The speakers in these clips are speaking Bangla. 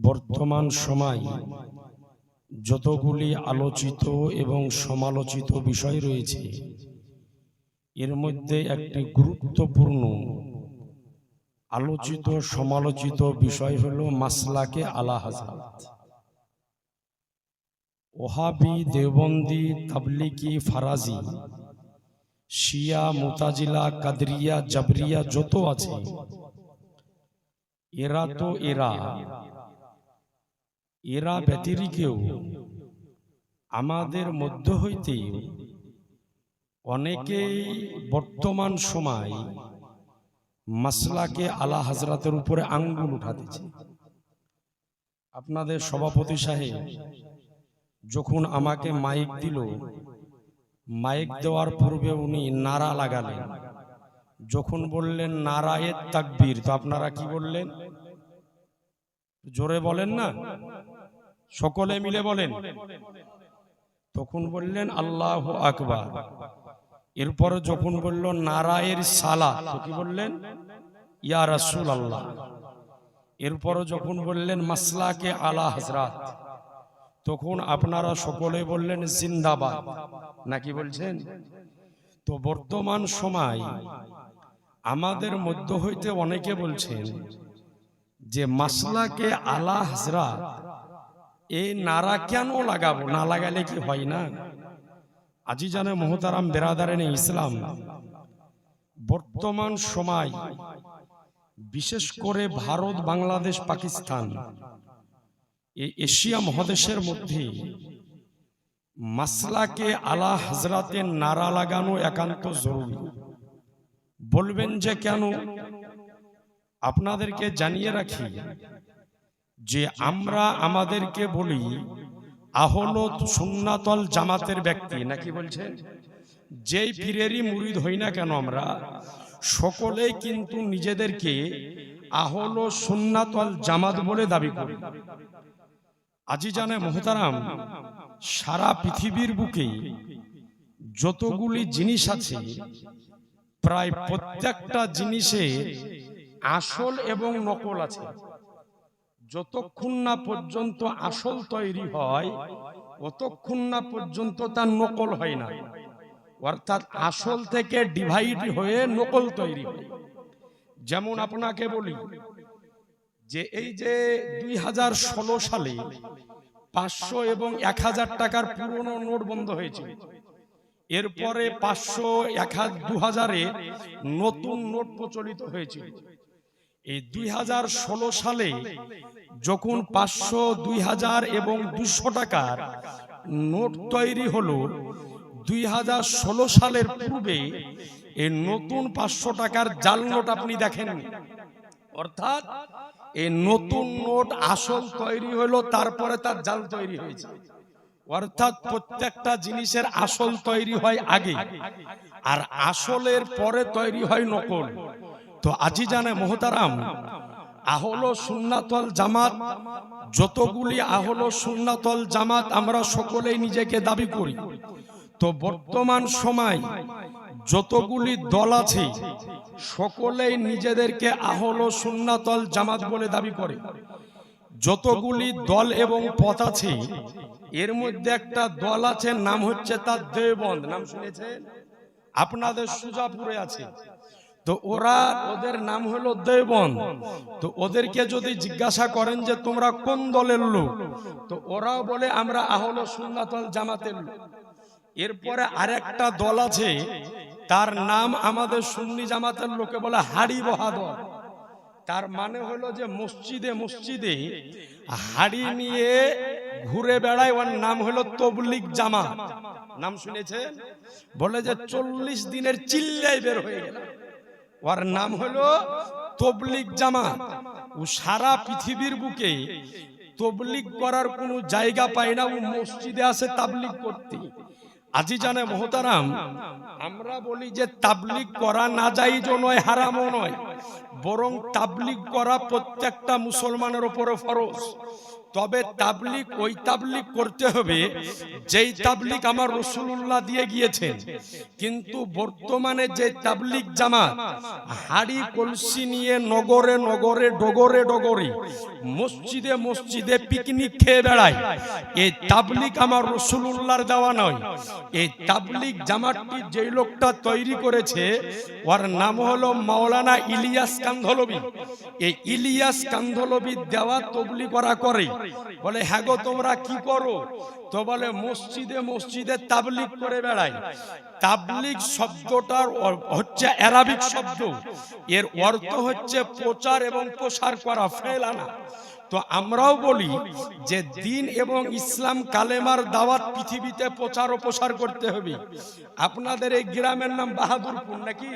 বর্তমান সময় যতগুলি আলোচিত এবং সমালোচিত বিষয় রয়েছে, এর মধ্যে একটি গুরুত্বপূর্ণ আলোচিত সমালোচিত বিষয় হলো মাসলাকে আলা হযরত। ওহাবি, দেওবন্দি, তাবলিগি, ফারাজি, শিয়া, মুতাজিলা, কাদরিয়া, জাবরিয়া যত আছে, এরা ব্যতিরিকেও আমাদের মধ্য হইতে অনেকেই বর্তমান সময় মাসলাকে আলা হযরতের উপরে আঙ্গুল উঠাতেছে। আপনাদের সভাপতি সাহেব যখন আমাকে মাইক দিল, মাইক দেওয়ার পূর্বে উনি নারা লাগালেন। যখন বললেন নারায়ে তাকবীর, তো আপনারা কি বললেন? জোরে বলেন না, সকলে মিলে বলেন। তখন বললেন আল্লাহু আকবার। এরপরে যখন বলল নারায়ের সালাত, তো কি বললেন? ইয়া রাসূলুল্লাহ। এরপরে যখন বললেন মাসলাকে আলা হযরত, তখন আপনারা সকলে বললেন জিন্দাবাদ, নাকি বলছেন? তো বর্তমান সময় আমাদের মধ্য হইতে অনেকে বলছেন যে মাসলাকে আলা হযরত এই নারা কেন লাগাবো, না লাগালে কি হয় না? আজিজানে মুহতারাম বেরাদারানে ইসলাম, বর্তমান সময় বিশেষ করে ভারত, বাংলাদেশ, পাকিস্তান, এই এশিয়া মহাদেশের মধ্যে মাসলাকে আলা হযরতের নারা লাগানো একান্ত জরুরি। বলবেন যে কেন? আপনাদেরকে জানিয়ে রাখি যে আমরা আমাদেরকে বলি আহলে সুন্নাত ওয়াল জামাতের ব্যক্তি, নাকি বলছেন? যেই পীরেরই মুরিদ হই না কেন, আমরা সকলেই কিন্তু নিজেদেরকে আহলে সুন্নাত ওয়াল জামাত বলে দাবি করি। আজিজানে মুহতারাম, সারা পৃথিবীর বুকে যতগুলি জিনিস আছে, প্রায় প্রত্যেকটা জিনিসে আসল এবং নকল আছে। যতক্ষণ না পর্যন্ত আসল তৈরি হয়, ততক্ষণ না পর্যন্ত তার নকল হয় না। অর্থাৎ আসল থেকে ডিভাইড হয়ে নকল তৈরি হয়। যেমন আপনাকে বলি যে এই যে 2016 সালে 500 এবং 1000 টাকার পুরনো নোট বন্ধ হয়েছিল, এরপরে 500, 1000, 2000-এ নতুন নোট প্রচলিত হয়েছিল। এই 2016 সালে যখন 500, 2000 এবং 200 টাকার নোট তৈরি হলো, 2016 সালের পূর্বে এই নতুন 500 টাকার জাল নোট আপনি দেখেন। অর্থাৎ এই নতুন নোট আসল তৈরি হলো, তারপরে তার জাল তৈরি হয়েছে। অর্থাৎ প্রত্যেকটা জিনিসের আসল তৈরি হয় আগে, আর আসলের পরে তৈরি হয় নকল। তো আজিজানে মুহতারাম, আহলে সুন্নাত ওয়াল জামাত, যতগুলি আহলে সুন্নাত ওয়াল জামাত আমরা সকলেই নিজেকে দাবি করি। তো বর্তমান সময় যতগুলি দল আছে, সকলেই নিজেদেরকে আহলে সুন্নাত ওয়াল জামাত বলে দাবি করে। যতগুলি দল এবং পথ আছে, এর মধ্যে একটা দল আছে, নাম হচ্ছে তার দেওবন্দ। নাম শুনেছেন? আপনাদের সুজাপুরে আছে। তো ওদের নাম হলো দেওবন্দ। তো ওদেরকে যদি জিজ্ঞাসা করেন যে তোমরা কোন দলের লোক, তো ওরাও বলে আমরা আহলে সুন্নাত ওয়াল জামাতের লোক। এরপরে আরেকটা দল আছে, তার নাম আমাদের সুন্নি জামাতের লোকে বলে হাড়ি বহা দল। তার মানে হলো যে মসজিদে মসজিদে হাড়ি নিয়ে ঘুরে বেড়ায়, ওর নাম হলো তবলিগ জামাত। নাম শুনেছেন? বলে যে 40 দিনের চিল্লাই বের হয়ে গেল, ওর নাম হলো তবলিগ জামাত। ও সারা পৃথিবীর বুকে তবলিগ করার কোনো জায়গা পায় না, ও মসজিদে আসে তাবলিগ করতে। আজিজানে মুহতারাম, আমরা বলি যে তাবলিগ করা নাজায়েজ নয়, হারামও নয়। বরং তাবলীগ করা প্রত্যেকটা মুসলমানের উপরে ফরজ। তবে তাবলীগ ওই তাবলীগ করতে হবে যেই তাবলীগ আমার রাসূলুল্লাহ দিয়ে গিয়েছেন। কিন্তু বর্তমানে যে তাবলীগ জামাত হাড়ি কলসি নিয়ে নগরে নগরে ডগরে ডগরে মসজিদে মসজিদে পিকনিক খেয়ে বেড়ায়, এই তাবলীগ আমার রাসূলুল্লাহর দেওয়া নয়। এই তাবলীগ জামাতটি যেই লোকটা তৈরি করেছে ওর নাম হলো মাওলানা ইলিয়াস কান্ধলবি। এই ইলিয়াস কান্ধলবির দেওয়া তবলীগ করা করে। বলে হ্যাঁ গো তোমরা কি করো? তো বলে মসজিদে মসজিদে তাবলীগ করে বেড়ায়। তাবলীগ শব্দটার হচ্ছে আরবিক শব্দ, এর অর্থ হচ্ছে প্রচার এবং প্রসার করা, ফেলানা। তো আমরাও বলি যে দিন এবং ইসলাম কালেমার দাওয়াত পৃথিবীতে প্রচার ও প্রসার করতে হবে। আপনাদের এই গ্রামের নাম বাহাদুরপুর নাকি?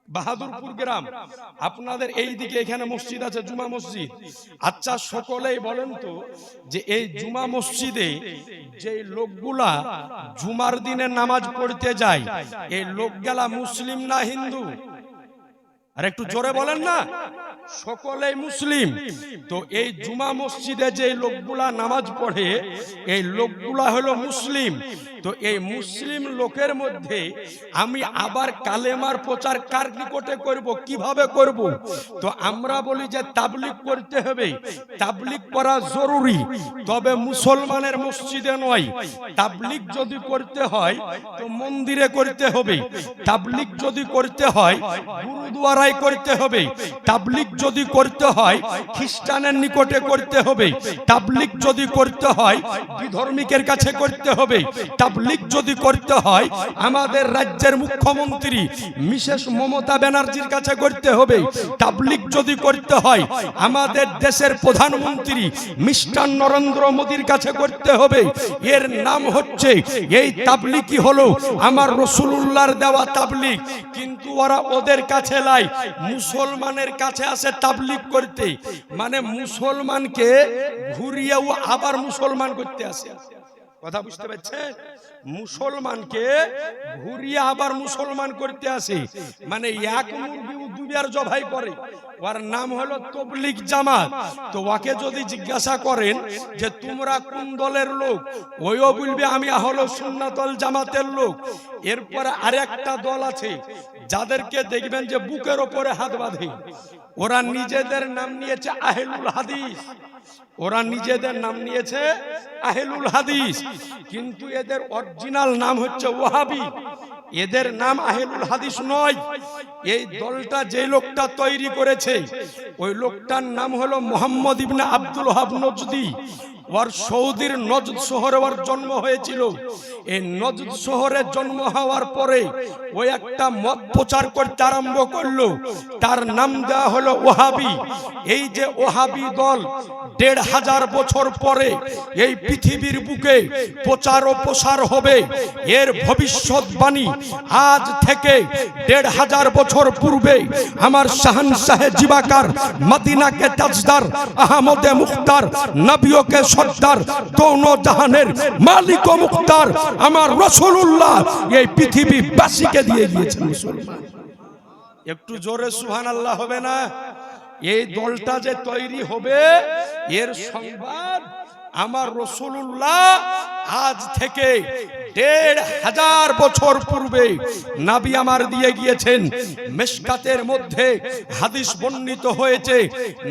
বাহাদুরপুর গ্রাম আপনাদের এই দিকে, এখানে মসজিদ আছে জুমা মসজিদ। আচ্ছা সকলেই বলেন তো যে এই জুমা মসজিদে যে লোকগুলা জুমার দিনে নামাজ পড়তে যায়, এই লোকগুলা মুসলিম না হিন্দু? আর একটু জোরে বলেন না। সকলেই মুসলিম। তো এই জুমা মসজিদে যে লোকগুলা নামাজ পড়ে এই লোকগুলা হলো মুসলিম। তো এই মুসলিম লোকের মধ্যে আমি আবার কালেমার প্রচার কার নিকটে করব, কিভাবে করব? তো আমরা বলি যে তাবলীগ করতে হবে। তাবলীগ করা জরুরি, তবে মুসলমানের মসজিদে নয়। তাবলীগ যদি করতে হয় তো মন্দিরে করতে হবে। তাবলীগ যদি করতে হয় গুরুদুয়ারায় করতে হবে। তাবলীগ যদি করতে হয় খ্রিস্টানের নিকটে করতে হবে। তাবলীগ যদি করতে হয় বিধর্মীকের কাছে করতে হবে। তাবলীগ যদি করতে হয় আমাদের রাজ্যের মুখ্যমন্ত্রী মিসেস মমতা ব্যানার্জির কাছে করতে হবে। তাবলীগ যদি করতে হয় আমাদের দেশের প্রধানমন্ত্রী মিস্টার নরেন্দ্র মোদীর কাছে করতে হবে। এর নাম হচ্ছে, এই তাবলীগই হলো আমার রাসূলুল্লাহর দেওয়া তাবলীগ। কিন্তু ওরা ওদের কাছে লাই, মুসলমানের কাছে আসে তাবলীগ করতে, মানে মুসলমানকে ঘুরিয়েও আবার মুসলমান করতে আসে। কথা বুঝতে পারছেন? মুসলমানকে ঘুরিয়ে আবার মুসলমান করতে আসে, মানে এক মুরগি দুবার জবাই করে। ওর নাম হলো তাবলীগ জামাত। তো ওকে যদি জিজ্ঞাসা করেন যে তোমরা কোন দলের লোক, ওইও বলবে আমি হলো সুন্নাতুল জামাতের লোক। এরপরে আরেকটা দল আছে যাদেরকে দেখবেন যে বুকের ওপরে হাত বাঁধে, ওরা নিজেদের নাম নিয়েছে আহলুল হাদিস। ওরা নিজেদের নাম নিয়েছে আহলুল হাদিস, কিন্তু এদের অরিজিনাল নাম হচ্ছে ওয়াহাবি। এদের নাম আহলুল হাদিস নয়। এই দলটা যে লোকটা তৈরি করেছে ওই লোকটার নাম হলো মোহাম্মদ ইবনে আব্দুল ওয়াহাব নজদি। ওর সৌদির নজদ শহরে ওর জন্ম হয়েছিল। এই নজদ শহরে জন্ম হওয়ার পরে ওই একটা মত প্রচার করতে আরম্ভ করলো, তার নাম দেওয়া হলো ওয়াহাবি। এই যে ওয়াহাবি দল ১৫০০ বছর পরে এই পৃথিবীর বুকে প্রচার ও প্রসার হবে, এর ভবিষ্যৎবাণী আজ থেকে ১৫০০ বছর পূর্বে আমার শাহনশাহে জিবাকার, মদিনাকে তাজদার, আহমদে মুখতার, নবীকে সর্দার, দোনো জাহানের মালিক ও মুখতার আমার রাসূলুল্লাহ এই পৃথিবীবাসীকে দিয়ে গিয়েছেন মুসলমান। একটু জোরে সুবহানাল্লাহ হবে না? এই দলটা যে তৈরি হবে এর সংবাদ আমার রাসূলুল্লাহ আজ থেকে ১৫০০ বছর পূর্বে নবী আমার দিয়ে গিয়েছেন। মিশকাতের মধ্যে হাদিস বর্ণিত হয়েছে,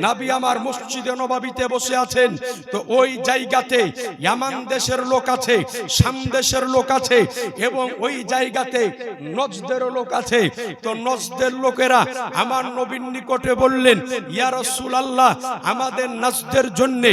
নবী আমার মসজিদে নববীতে বসে আছেন। তো ওই জায়গাতে ইয়ামান দেশের লোক আছে, শাম দেশের লোক আছে এবং ওই জায়গাতে নজদের লোক আছে। তো নজদের লোকেরা আমার নবীর নিকটে বললেন, ইয়া রাসূলুল্লাহ আমাদের নজদের জন্য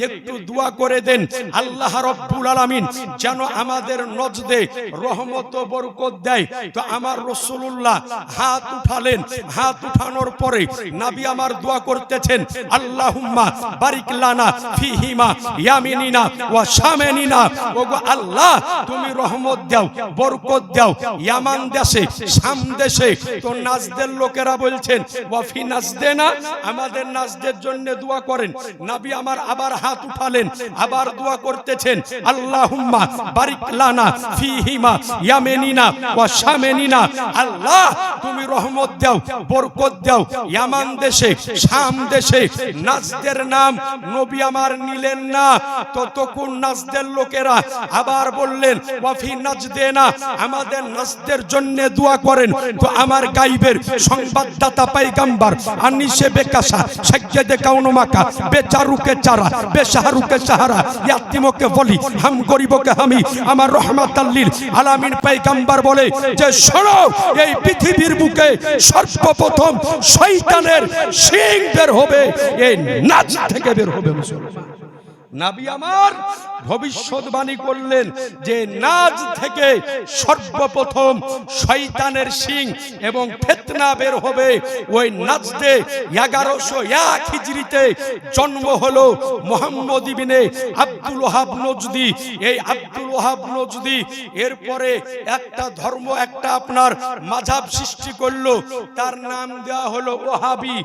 একটু দোয়া করে দেন, আল্লাহ রাব্বুল আলামিন যেন আমাদের নজদে রহমত ও বরকত দেয়। তো আমার রাসূলুল্লাহ হাত উঠালেন। হাত উঠানোর পরে নবী আমার দোয়া করতেছেন, আল্লাহুম্মা বারিক লানা ফিহিমা ইয়ামিনিনা ওয়া শামানিনা। ওগো আল্লাহ তুমি রহমত দাও, বরকত দাও ইয়ামান দেশে, শাম দেশে। তো নাজদের লোকেরা বলছেন ওয়া ফি নাজদেনা, আমাদের নাজদের জন্য দোয়া করেন। নবী আমার আবার হাত উঠালেন, আবার দোয়া করতেছেন, আল্লাহুম্মা বারিক লানা ফিহিমা ইয়ামেনিনা ওয়া শামেনিনা। আল্লাহ তুমি রহমত দাও, বরকত দাও ইয়ামান দেশে, শাম দেশে। নাজদের নাম নবী আমার নিলেন না, ততক্ষণ নাজদের লোকেরা আবার বললেন ওয়াফি নাজদেনা, আমাদের নাজদের জন্য দোয়া করেন। তো আমার গাইবের সংবাদদাতা পয়গম্বর আনিসে বেকাশা সাজ্জাদে কাউন মাকা বেচারুকে চারা বেশাহরুকে সাহারা ইয়াতিমকে বলি হাম গরিবকে হামি, আমার রহমাতাল লিল আলামিন পয়গম্বর বলে যে শোনো, এই পৃথিবীর বুকে সর্বপ্রথম শয়তানের শিং বের হবে, এই নাজ থেকে বের হবে মুসলমান। নবী আমার ভবিষ্যৎবাণী করলেন যে নাজ থেকে সর্বপ্রথম শয়তানের শিং এবং ফিতনা বের হবে। ওই নাজদে 1101 হিজরিতে জন্ম হলো মুহাম্মদ ইবনে আব্দুল ওয়াহাব নজদি। এই আব্দুল ওয়াহাব নজদি এরপরে একটা ধর্ম, একটা আপনার মাযহাব সৃষ্টি করলো, তার নাম দেওয়া হলো ওয়াহাবি।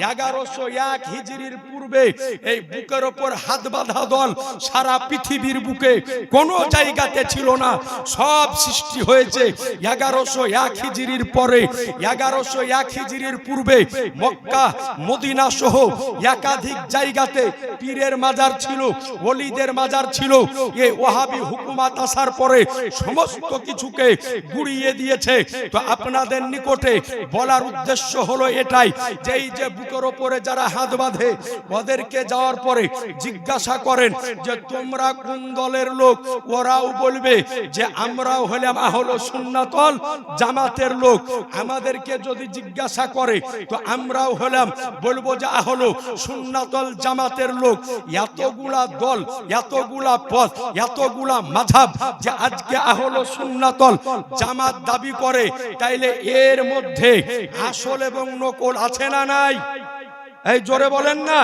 1101 হিজরির পূর্বে এই বুকের ওপর হাত বাঁধা দল সারা পৃথিবীর বুকে কোন জায়গাতে ছিল না, সব সৃষ্টি হয়েছে 1101 হিজরির পরে। 1101 হিজরির পূর্বে মক্কা মদিনা সহ একাধিক জায়গাতে পীরের মাজার ছিল, ওলিদের মাজার ছিল। এই ওয়াহাবি হুকুমত আসার পরে সমস্ত কিছুকে গুড়িয়ে দিয়েছে। তো আপনাদের নিকটে বলার উদ্দেশ্য হলো এটাই যে এই যে বুকের ওপরে যারা হাত বাঁধে ওদেরকে যাওয়ার পরে জিজ্ঞাসা করেন যে তোমরা কোন দলের লোক, ওরাও বলবে যে আমরাও হলাম আহলে সুন্নাত ওয়াল জামাতের লোক। আমাদেরকে যদি জিজ্ঞাসা করে তো আমরাও হলাম, বলবো যে আহলে সুন্নাত ওয়াল জামাতের লোক। এতগুলা দল, এতগুলা পথ, এতগুলা মাযহাব যে আজকে আহলে সুন্নাত ওয়াল জামাত দাবি করে, তাইলে এর মধ্যে আসল এবং নকল আছে না নাই? এই জোরে বলেন না,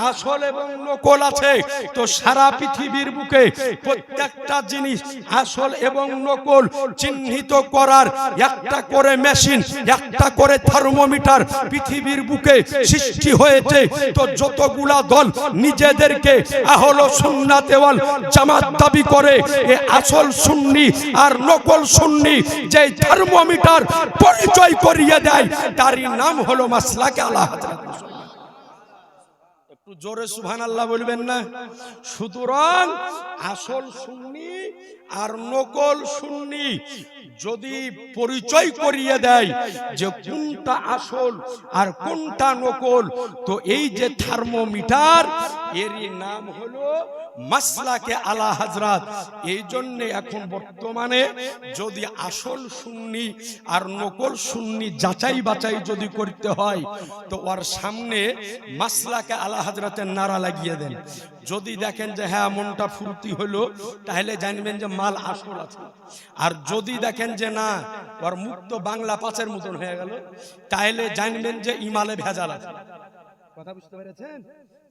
আসল এবং নকল আছে। তো সারা পৃথিবীর বুকে প্রত্যেকটা জিনিস আসল এবং নকল চিহ্নিত করার একটা করে মেশিন, একটা করে থার্মোমিটার পৃথিবীর বুকে সৃষ্টি হয়েছে। তো যতগুলা দল নিজেদেরকে আহলে সুন্নাত ওয়াল জামাত দাবি করে, এই আসল সুন্নি আর নকল সুন্নি যে থার্মোমিটার পরিচয় করিয়ে দেয়, তারই নাম হলো মাসলাকে আলা হযরত। জোরে সুবহানাল্লাহ বলবেন না? সুতরাং আসল সুন্নি আর নকল সুন্নি যদি পরিচয় করিয়ে দেয় যে কোনটা আসল আর কোনটা নকল, তো এই যে থার্মোমিটার এরই নাম হলো মাসলাকে আলা হযরত। এই জন্য এখন বর্তমানে যদি আসল সুন্নি আর নকল সুন্নি যাচাই বাছাই যদি করতে হয়, তো ওর সামনে মাসলাকে আলা হযরতের নারা লাগিয়ে দেন। যদি দেখেন যে হ্যাঁ মনটা ফুর্তি হলো, তাহলে জানবেন যে মাল আসল আছে। আর যদি দেখেন যে না ওর মুখ তো বাংলা পাঁচের মতন হয়ে গেল, তাহলে জানবেন যে ইমালে ভেজাল আছে। কথা বুঝতে পেরেছেন?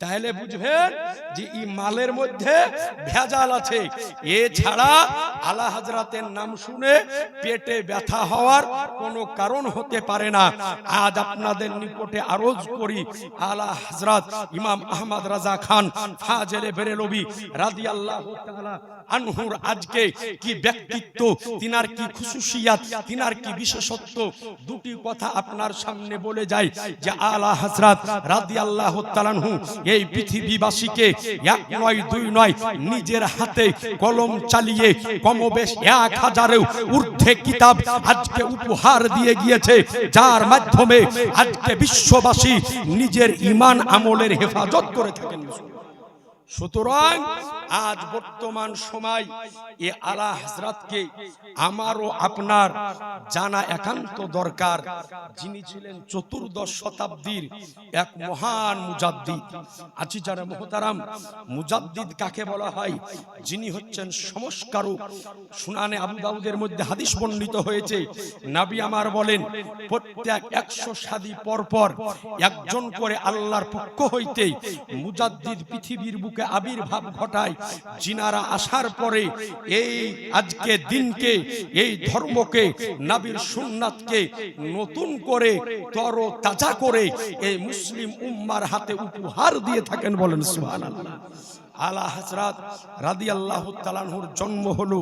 তাহলে বুঝবেন যে এই মালের মধ্যে ভেজাল আছে। এছাড়া আলা হযরতের নাম শুনে পেটে ব্যথা হওয়ার কোনো কারণ হতে পারে না। আজ আপনাদের নিকটে আরজ করি, আলা হযরত ইমাম আহমদ রাজা খান ফাজেলে বেরেলভী রাদিয়াল্লাহু তাআলা আনহুর আজকে কি ব্যক্তিত্ব, তিনার কি খুশুসিয়াত, তিনার কি বিশেষত্ব, দুটি কথা আপনার সামনে বলে যায় যে আলা হযরত রাদিয়াল্লাহু তাআলা আনহু এই পৃথিবীবাসীকে এক নয় দুই নয় নিজের হাতে কলম চালিয়ে কমবেশ 1000-এর ঊর্ধ্বে কিতাব আজকে উপহার দিয়ে গিয়েছে, যার মাধ্যমে আজকে বিশ্ববাসী নিজের ঈমান আমলের হেফাজত করে থাকেন। সুতরাং আজ বর্তমান সময় এ আলা হযরতকে আমারও আপনার জানা একান্ত দরকার, যিনি ছিলেন 14দশ শতাব্দীর এক মহান মুজাদ্দিদ। আছি যারা মুহতারাম, মুজাদ্দিদ কাকে বলা হয়? যিনি হচ্ছেন সংস্কারক। সুনানে আবু দাউদের মধ্যে হাদিস বর্ণিত হয়েছে, নবী আমার বলেন প্রত্যেক 100 শাদী পর পর একজন করে আল্লাহর পক্ষ হইতে মুজাদ্দিদ পৃথিবীর বুকে আবির্ভাব ঘটায়। জিনারা আসার পরে এই আজকে দিনকে, এই ধর্মকে, নবীর সুন্নাতকে নতুন করে তর তাজা করে এই মুসলিম উম্মার হাতে উপহার দিয়ে থাকেন। বলেন সুবহানাল্লাহ। আলা হযরত রাদিয়াল্লাহু তাআলা আনহুর জন্ম হলো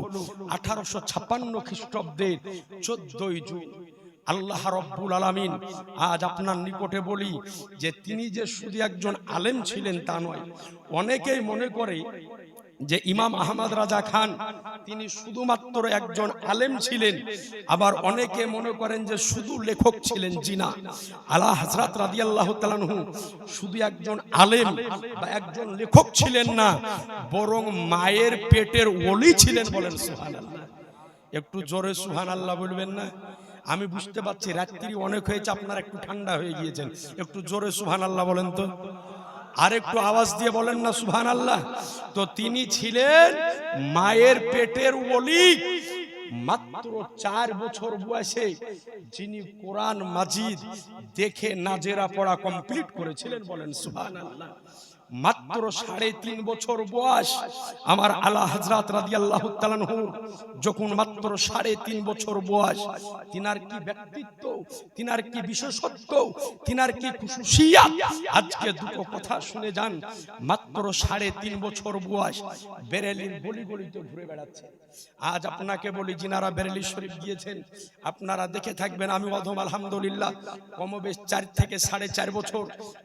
1856 খ্রিস্টাব্দের 14ই জুন। আল্লাহ রব্বুল আলামিন আজ আপনার নিকটে বলি যে তিনি যে শুধু একজন আলেম ছিলেন তা নয়। অনেকেই মনে করে যে ইমাম আহমদ রাজা খান তিনি শুধুমাত্র একজন আলেম ছিলেন, আবার অনেকে মনে করেন যে শুধু লেখক ছিলেন। জি না, আলা হযরত রাদিয়াল্লাহু তাআলা আনহু শুধু একজন আলেম বা একজন লেখক ছিলেন না, বরং মায়ের পেটের ওলি ছিলেন। বলেন সুবহানাল্লাহ। একটু জোরে সুবহানাল্লাহ বলবেন না? আমি বুঝতে পারছি রাত্রি অনেক হয়েছে, আপনারা একটু ঠান্ডা হয়ে গিয়েছেন। একটু জোরে সুবহানাল্লাহ বলেন তো, আর একটু আওয়াজ দিয়ে বলেন না সুবহানাল্লাহ। তো তিনি ছিলেন মায়ের পেটের ওলি। মাত্র 4 বছর বয়সে যিনি কোরআন মাজিদ দেখে নাজেরা পড়া কমপ্লিট করেছিলেন। বলেন সুবহানাল্লাহ। মাত্র 3.5 বছর বয়স আমার আলা হযরত রাদিয়াল্লাহু তাআলা আনহুর যখন মাত্র 3.5 বছর বয়স, তিনার কি ব্যক্তিত্ব, তিনার কি বিশেষত্ব, তিনার কি খুশুসিয়াত, আজকে দুটো কথা শুনে যান। মাত্র 3.5 বছর বয়স বেরেলির গলিগলিতে ঘুরে বেড়াচ্ছে। আজ আপনাকে বলি, যিনারা বেরেলি শরীফ গিয়েছেন আপনারা দেখে থাকবেন, আমি অধম আলহামদুলিল্লাহ কমবেশ 4 থেকে 4.5 বছর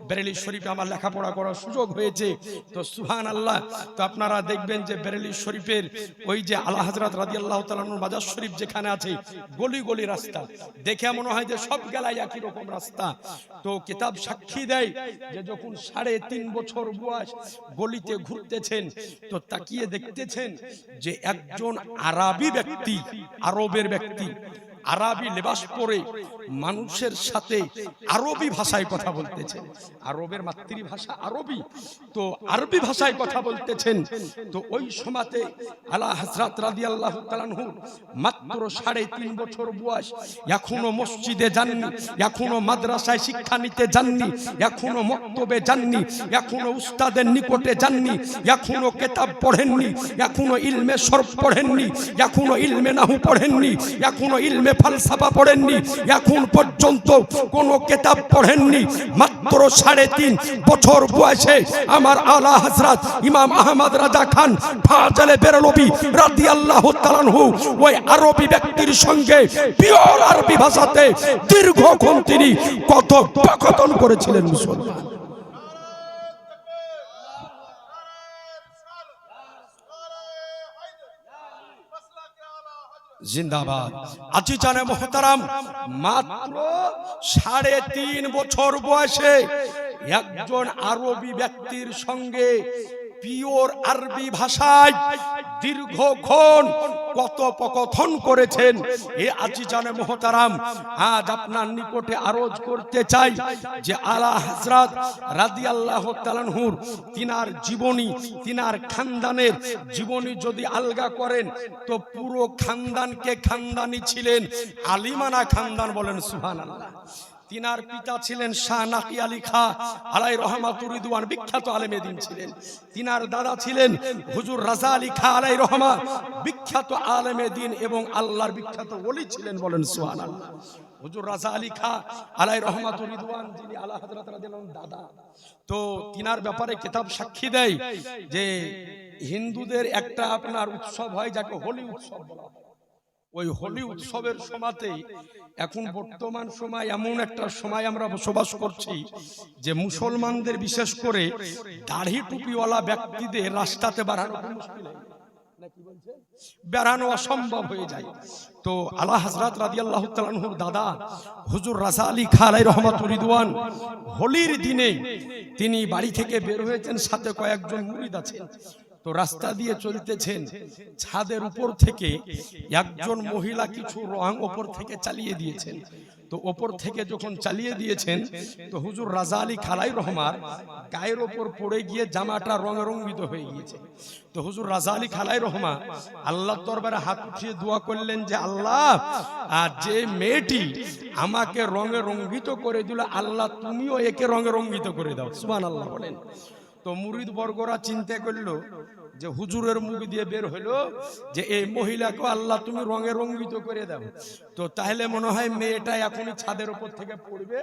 বেরেলি শরীফে আমার লেখাপড়া করার সুযোগ হয়েছে। তো সুবহানাল্লাহ। তো আপনারা দেখবেন যে বেরেলি শরীফের ওই যে আলা হযরত রাদিয়াল্লাহু তাআলা আনহুর মাজার শরীফ যেখানে আছে, গলি গলি রাস্তা, দেখে মনে হয় যে সব গেলায় একই রকম রাস্তা। তো কিতাব সাক্ষী দেয় যে যখন 3.5 বছর বয়স গলিতে ঘুরতেছেন, তো তাকিয়ে দেখতেছেন যে একজন আরবি ব্যক্তি, আরবের ব্যক্তি, আরবি লেবাস পরে মানুষের সাথে আরবি ভাষায় কথা বলতেছেন। আরবের মাতৃভাষা আরবি, তো আরবি ভাষায় কথা বলতেছেন। তো ওই সময়তে আলা হযরত রাদিয়াল্লাহু তাআলা আনহু মাত্র 3.5 বছর বয়স, এখনো মসজিদে যাননি, এখনো মাদ্রাসায় শিক্ষা নিতে যাননি, এখনো মক্তবে যাননি, এখনো উস্তাদের নিকটে যাননি, এখনো কিতাব পড়েননি, এখনো ইলমে সরফ পড়েননি, এখনো ইলমে নাহু পড়েননি, এখনো ইলমে ফালসাফা পড়েননি, এখন পর্যন্ত কোনো কিতাব পড়েননি। মাত্র 3.5 বছর বয়সে আমার আলা হযরত ইমাম আহমদ রাজা খান ফাজলে বেরলভী রাদিয়াল্লাহু তাআলা আনহু ওই আরবি ব্যক্তির সঙ্গে পিওর আরবি ভাষাতে দীর্ঘক্ষণ তিনি কথোপকথন করেছিলেন। মুসলমান জিন্দাবাদ। আজি জানে মোহতারাম, মাত্র 3.5 বছর বয়সে একজন আরবি ব্যক্তির সঙ্গে পিওর আরবি ভাষায় দীর্ঘক্ষণ কথোপকথন করেছেন। এ আজি জানে মোহতারাম, আজ আপনার নিকটে আরজ করতে চাই যে আলা হযরত রাদিয়াল্লাহু তাআলা আনহুর তিনার জীবনী, তিনার খানদানের জীবনী যদি আলগা করেন তো পুরো খানদানকে খানদানি ছিলেন আলিমানা খানদান। বলেন সুবহানাল্লাহ। তিনার পিতা ছিলেন শাহ নাকি আলী খা আলাই রহমাতুর রিদওয়ান, বিখ্যাত আলেমে দ্বীন ছিলেন। তিনার দাদা ছিলেন হুজুর রাজা আলী খা আলাই রহমা, বিখ্যাত আলেমে দ্বীন এবং আল্লাহর বিখ্যাত ওলি ছিলেন। বলেন সুবহানাল্লাহ। হুজুর রাজা আলী খা আলাই রহমাতুর রিদওয়ান, যিনি আলা হযরত রাদিয়াল্লাহু আনহু দাদা, তো তিনার ব্যাপারে কিতাব সাক্ষী দেয় যে হিন্দুদের একটা আপনার উৎসব হয় যাকে হোলি উৎসব বলা হয়। ওই হোলি উৎসবের সময়তে এখন বর্তমান সময় এমন একটা সময় আমরা বসবাস করছি যে মুসলমানদের বিশেষ করে দাড়ি টুপিওয়ালা ব্যক্তিদের রাস্তাতে বেরানো মুশকিল, বেরানো অসম্ভব হয়ে যায়। তো আলা হযরত রাদিয়াল্লাহু তাআলা আনহুর দাদা হুজুর রাজা আলী খা আলাই রহমাতুর রিদওয়ান হোলির দিনে তিনি বাড়ি থেকে বের হয়েছেন, সাথে কয়েকজন মুরিদ আছেন। তো রাস্তা দিয়ে চলতেছেন, ছাদের উপর থেকে একজন মহিলা কিছু রং উপর থেকে চালিয়ে দিয়েছেন। তো উপর থেকে যখন চালিয়ে দিয়েছেন তো হুজুর রাজা আলী খালাই রহমার গায়ের ওপর পড়ে গিয়ে জামাটা রঙে রঙ্গিত হয়ে গিয়েছে। তো হুজুর রাজা আলী খালাই রহমা আল্লাহর দরবারে হাত উঠিয়ে দোয়া করলেন যে আল্লাহ, আর যে মেয়েটি আমাকে রঙে রঙ্গিত করে দিল, আল্লাহ তুমিও একে রঙে রঙ্গিত করে দাও। সুবহানাল্লাহ বলেন। তো মুরিদ বর্গরা চিন্তা করলো যে হুজুরের মুখ দিয়ে বের হলো যে এই মহিলাকে আল্লাহ তুমি রঙে রঙ্গিত করে দাও, তো তাহলে মনে হয় মেয়েটা এখনই ছাদের উপর থেকে পড়বে,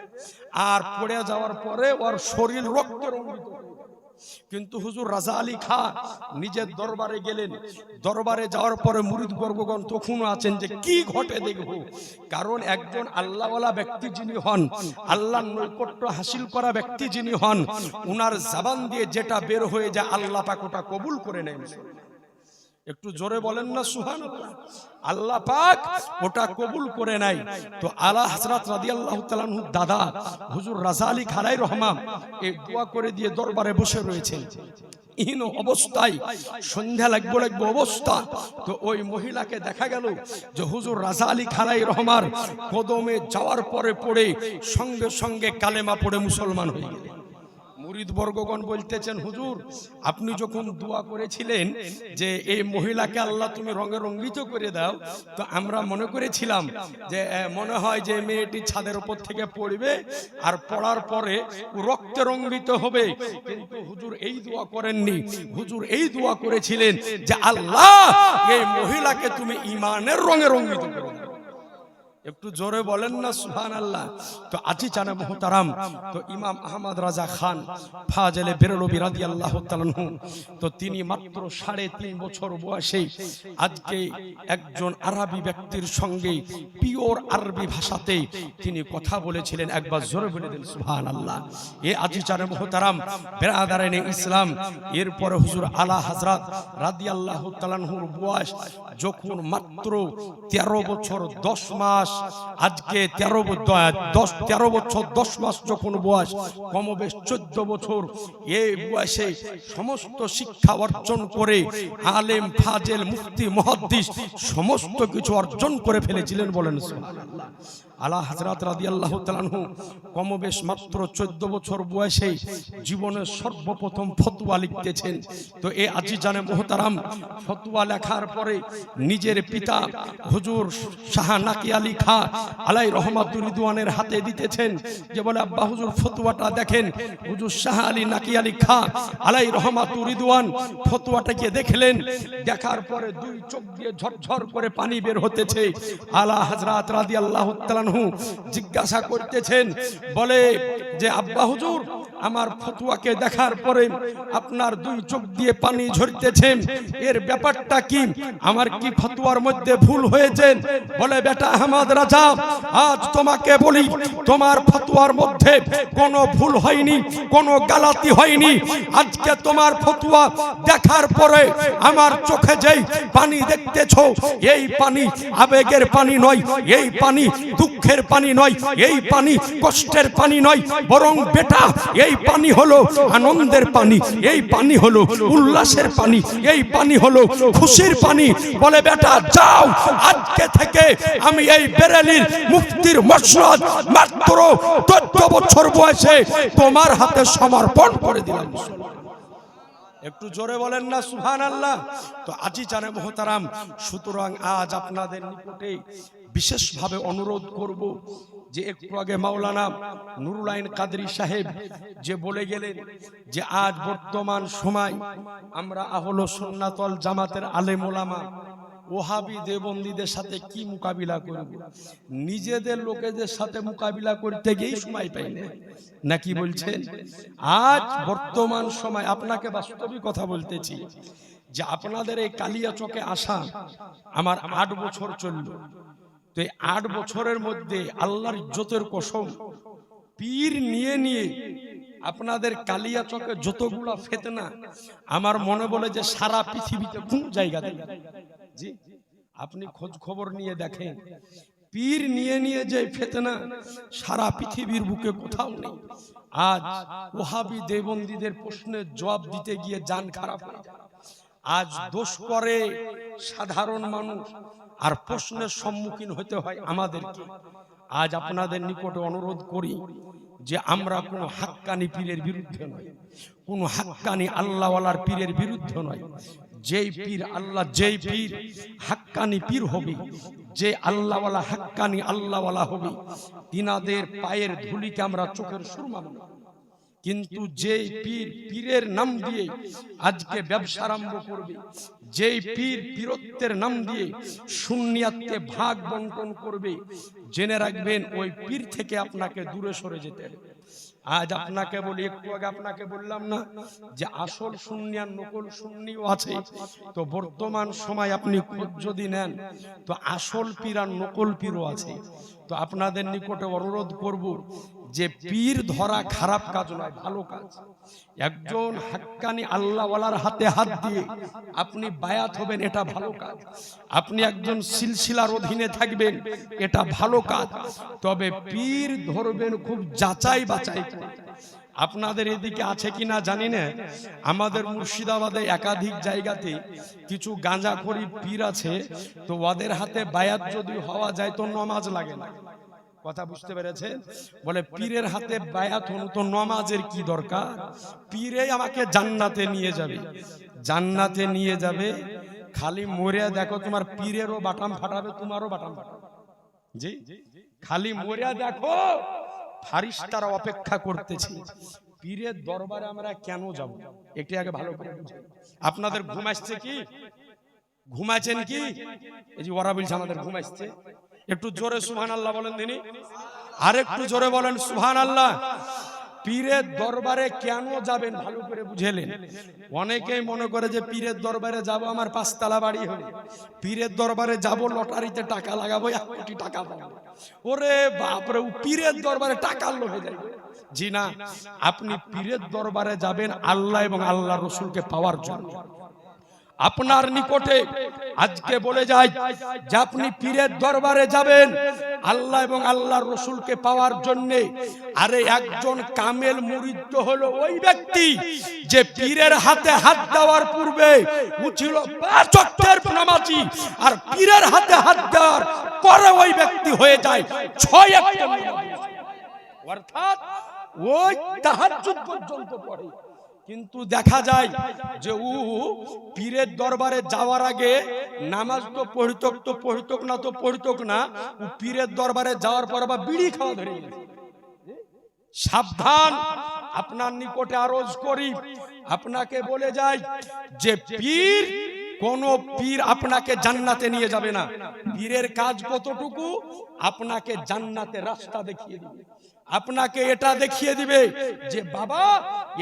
আর পড়ে যাওয়ার পরে ওর শরীর রক্তে রঙ্গিত হয়ে যাবে। কিন্তু হুজুর রাজা আলী খা নিজের দরবারে গেলেন। দরবারে যাওয়ার পরে মুরিদ বর্গগণ তখনও আছেন যে কি ঘটে দেখব। কারণ একজন আল্লাহওয়ালা ব্যক্তি যিনি হন, আল্লাহর নৈকট্য হাসিল করা ব্যক্তি যিনি হন, উনার জবান দিয়ে যেটা বের হয়ে যায় আল্লাহ পাক ওটা কবুল করে নেন। একটু জোরে বলেন না সুবহানাল্লাহ। আল্লাহ পাক ওটা কবুল করে নাই। তো আলা হযরত রাদিয়াল্লাহু তাআলা আনহু দাদা হুজুর রাজা আলী খালাই রহমান এই দোয়া করে দিয়ে দরবারে বসে রয়েছেন। ইহীন অবস্থায় সন্ধ্যা লাগবো অবস্থা। তো ওই মহিলাকে দেখা গেল যে হুজুর রাজা আলী খালাই রহমান কদমে যাওয়ার পরে পড়ে সঙ্গে সঙ্গে কালেমা পড়ে মুসলমান হয়ে গেলেন। মুরিদ বর্গগণ বলতেছেন, হুজুর আপনি যখন দোয়া করেছিলেন যে এই মহিলাকে আল্লাহ তুমি রঙে রঙ্গিত করে দাও, তো আমরা মনে করেছিলাম যে মনে হয় যে মেয়েটি ছাদের উপর থেকে পড়বে আর পড়ার পরে রক্তে রঙ্গিত হবে। কিন্তু হুজুর এই দোয়া করেননি, হুজুর এই দোয়া করেছিলেন যে আল্লাহ এই মহিলাকে তুমি ঈমানের রঙে রঙ্গিত করে দাও। একটু জোরে বলেন না সুবহানাল্লাহ। তো আজি জানে মুহতারাম, তো ইমাম আহমদ রাজা খান ফাজলে বেরলভী রাদিয়াল্লাহু তাআলা আনহু, তো তিনি মাত্র 3.5 বছর বয়সে আজকে একজন আরবি ব্যক্তির সঙ্গে পিওর আরবি ভাষাতে তিনি কথা বলেছিলেন। একবার জোরে বলে দেন সুবহানাল্লাহ। এ আজি জানে মুহতারাম বেরাদারানে ইসলাম, এরপরে হুজুর আলা হযরত রাদিয়াল্লাহু তাআলা আনহুর বয়স যখন মাত্র 13 বছর 10 মাস, আজকে 13 বছর 10 মাস যখন বয়স, কমবেশ 14 বছর, এই বয়সে সমস্ত শিক্ষা অর্জন করে আলেম ফাজেল মুফতি মুহাদ্দিস সমস্ত কিছু অর্জন করে ফেলেছিলেন। বলেন সুবহানাল্লাহ। আলা হযরত রাদিয়াল্লাহু তাআলা আনহু কমবেশ মাত্র 14 বছর বয়সে জীবনের সর্বপ্রথম ফতোয়া লিখতেছেন। তো এই আজি জানে মুহতারাম ফতোয়া লেখার পরে নিজের পিতা হুজুর শাহ নাকি আলী খা আলাই রহমাতুর রিদওয়ানের হাতে দিতেছেন, যে বলে আব্বা হুজুর ফতোয়াটা দেখেন। হুজুর শাহ আলী নাকি আলী খা আলাই রহমাতুর রিদওয়ান ফতোয়াটাকে দেখলেন, দেখার পরে দুই চোখ দিয়ে ঝরঝর করে পানি বের হতেছে। আলা হযরত রাদিয়াল্লাহু তাআলা আনহু জিজ্ঞাসা করতেছেন, বলে যে আব্বা হুজুর আমার ফতোয়াকে দেখার পরে আপনার দুই চোখ দিয়ে পানি ঝরতেছে, এর ব্যাপারটা কি? আমার কি ফতোয়ার মধ্যে ভুল হয়েছে? বলে বেটা আহমদ রাজা, আজ তোমাকে বলি তোমার ফতোয়ার মধ্যে কোনো ভুল হয়নি, কোনো গালাতি হয়নি। আজকে তোমার ফতোয়া দেখার পরে আমার চোখে যেই পানি দেখতেছো, এই পানি আবেগের পানি নয়, এই পানি দুঃখের পানি নয়, এই পানি কষ্টের পানি নয়, বরং বেটা এই পানি হলো আনন্দের পানি, এই পানি হলো উল্লাসের পানি, এই পানি হলো খুশির পানি। বলে বেটা যাও, আজকে থেকে আমি এই বেরেলির মুফতির মসনদ মাত্র 14 বছর বয়সে তোমার হাতে সমর্পণ করে দিলাম। একটু জোরে বলেন না সুবহানাল্লাহ। তো আজি জানে মুহতারাম, সুতরাং আজ আপনাদের নিকটে বিশেষভাবে অনুরোধ করব যে একটু আগে মাওলানা নুরুল আইন কাদরী সাহেব যে বলে গেলেন যে আজ বর্তমান সময় আমরা আহলে সুন্নাত ওয়াল জামাতের আলেম ওলামা ওহাবি দেবন্দীদের সাথে কি মোকাবিলা করব, নিজেদের লোকেদের সাথে মোকাবিলা করতে গিয়ে সময় পাই না, নাকি বলছেন? আজ বর্তমান সময় আপনাকে বাস্তবিক কথা বলতেছি যে আপনাদের এই কালিয়াচকে আসা আমার 8 বছর চলল। তো এই 8 বছরের মধ্যে আল্লাহর ইজ্জতের কসম, পীর নিয়ে নিয়ে আপনাদের কালিয়াচকে যতগুলা ফিতনা, আমার মনে বলে যে সারা পৃথিবীতে কোন জায়গা নেই। জি, আপনি খোঁজ খবর নিয়ে দেখেন, পীর নিয়ে নিয়ে যে ফিতনা সারা পৃথিবীর বুকে কোথাও নেই। আজ ওহাবি দেবন্দীদের প্রশ্নের জবাব দিতে গিয়ে জান খারাপ হয়ে যায়। আজ দোষ করে সাধারণ মানুষ, আর প্রশ্নের সম্মুখীন হতে হয় আমাদেরকে। আজ আপনাদের নিকটে অনুরোধ করি যে আমরা কোনো হাক্কানি পীরের বিরুদ্ধে নয়, কোনো হাক্কানি আল্লাহওয়ালার পীরের বিরুদ্ধে নয়। যেই পীর আল্লাহ, যেই পীর হাক্কানি পীর হবে, যে আল্লাহওয়ালা হাক্কানি আল্লাহওয়ালা হবে, তিনাদের পায়ের ধুলিকে আমরা চোখের সুরমা মনে করি। কিন্তু যেই পীর পীরের নাম দিয়ে আজকে ব্যবসা আরম্ভ করবে, যেই পীর বীরত্বের নাম দিয়ে সুন্নিয়াতকে ভাগ বন্টন করবে, জেনে রাখবেন ওই পীর থেকে আপনাকে দূরে সরে যেতে হবে। আজ আপনাকে বলি, একটু আগে আপনাকে বললাম না যে আসল সুন্নি আর নকল সুন্নিও আছে। তো বর্তমান সময় আপনি খোঁজ যদি নেন তো আসল পীর আর নকল পীরও আছে। তো আপনাদের নিকটে অনুরোধ করব যে পীর ধরা খারাপ কাজ নয়, ভালো কাজ। একজন হাক্কানি আল্লাহওয়ালার হাতে হাত দিয়ে আপনি বায়াত হবেন, এটা ভালো কাজ। আপনি একজন সিলসিলার অধীনে থাকবেন, এটা ভালো কাজ। তবে পীর ধরবেন খুব যাচাই বাছাই করে। আপনাদের এদিকে আছে কিনা জানি না, আমাদের মুর্শিদাবাদে একাধিক জায়গাতে কিছু গাঁজাখড়ি পীর আছে। তো ওদের হাতে বায়াত যদি হওয়া যায় তো নামাজ লাগে না। কথা বুঝতে পেরেছেন? বলে পীরের হাতে বায়াত হলো তো নামাজের কি দরকার? পীরে আমাকে জান্নাতে নিয়ে যাবে, জান্নাতে নিয়ে যাবে। খালি মরে দেখো তোমার পীরেরও বাটাম ফাটাবে, তোমারও বাটাম ফাটাবে। জি, খালি মরে দেখো, ফারিস্তারা অপেক্ষা করতেছে। পীরের দরবারে আমরা কেন যাব একটু আগে ভালো করে বুঝুন। আপনাদের ঘুম আসছে কি? ঘুমাচ্ছেন কি? এই যে ওরা বলছে আমাদের ঘুম আসছে। একটু জোরে সুবহানাল্লাহ বলেন দিনি, আর একটু জোরে বলেন সুবহানাল্লাহ। পীরের দরবারে কেন যাবেন ভালো করে বুঝেলেন? অনেকেই মনে করে যে পীরের দরবারে যাব আমার 5 তলা বাড়ি হবে, পীরের দরবারে যাব লটারিতে টাকা লাগাবো 1 কোটি টাকা পাবো। ওরে বাপরে, পীরের দরবারে টাকার লোভে যাবে। জি না, আপনি পীরের দরবারে যাবেন আল্লাহ এবং আল্লাহর রাসূলকে পাওয়ার জন্য। আপনার নিকটে আজকে বলে যাই যে আপনি পীরের দরবারে যাবেন আল্লাহ এবং আল্লাহর রাসূলকে পাওয়ার জন্য। আরে একজন কামেল মুরিদ তো হলো ওই ব্যক্তি যে পীরের হাতে হাত দেওয়ার পূর্বে ও ছিল 5 ওয়াক্তের নামাজি, আর পীরের হাতে হাত দেওয়ার পরে ওই ব্যক্তি হয়ে যায় 6 ওয়াক্তের নামাজি, অর্থাৎ ওই তাহাজ্জুদ পর্যন্ত পড়ে। কিন্তু দেখা যায় যে ও পীরের দরবারে যাওয়ার আগে নামাজ তো পড়িতক না, ও পীরের দরবারে যাওয়ার পর আবার বিড়ি খাওয়া ধরে গেছে। সাবধান, আপনার নিকটে আরজ করি, আপনাকে বলে যাই যে পীর, কোন পীর আপনাকে জান্নাতে নিয়ে যাবে না। পীরের কাজ কতটুকু? আপনাকে জান্নাতের রাস্তা দেখিয়ে দিবে, আপনাকে এটা দেখিয়ে দিবে যে বাবা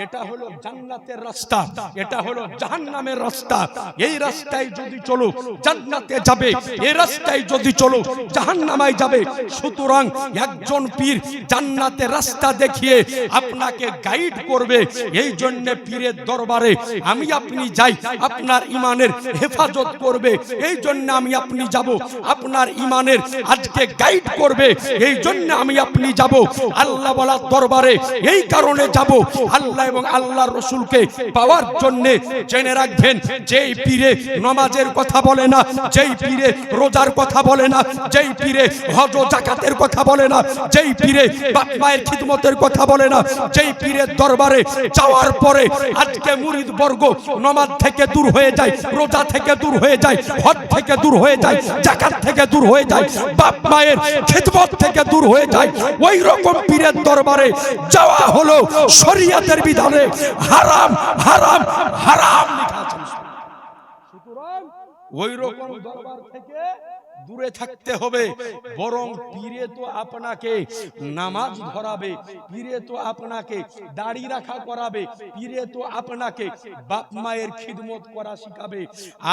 এটা হলো জান্নাতের রাস্তা, এটা হলো জাহান্নামের রাস্তা। এই রাস্তায় যদি চলো জান্নাতে যাবে, এই রাস্তায় যদি চলো জাহান্নামায় যাবে। সুতরাং একজন পীর জান্নাতের রাস্তা দেখিয়ে আপনাকে গাইড করবে। এই জন্য পীরের দরবারে আমি আপনি যাই, আপনার ইমানের হেফাজত করবে। এই জন্য আমি আপনি যাব, আপনার ইমানের আজকে গাইড করবে। এই জন্য আমি আপনি যাব আল্লাহ ওয়ালার দরবারে। এই কারণে যাব আল্লাহ এবং আল্লাহর রাসূলকে পাওয়ার জন্য। জেনে রাখবেন, যেই পীরে নামাজের কথা বলে না, যেই পীরে রোজার কথা বলে না, যেই পীরে হজ ও যাকাতের কথা বলে না, যেই পীরে বাপ মায়ের খিদমতের কথা বলে না, যেই পীরের দরবারে যাওয়ার পরে আজকে মুরিদ বর্গ নামাজ থেকে দূর হয়ে যায়, রোজা থেকে দূর হয়ে যায়, হজ থেকে দূর হয়ে যায়, যাকাত থেকে দূর হয়ে যায়, বাপ মায়ের খিদমত থেকে দূর হয়ে যায়, ওই রকম পীরের দরবারে যাওয়া হলো শরীয়তের বিধানে হারাম হারাম হারাম লেখা আছে। সুতরাং ওই রকম দরবার থেকে দূরে থাকতে হবে। বরং পীরে তো আপনাকে নামাজ ধরাবে, পীরে তো আপনাকে দাড়ি রাখা করাবে, পীরে তো আপনাকে বাপ মায়ের খিদমত করা শিখাবে।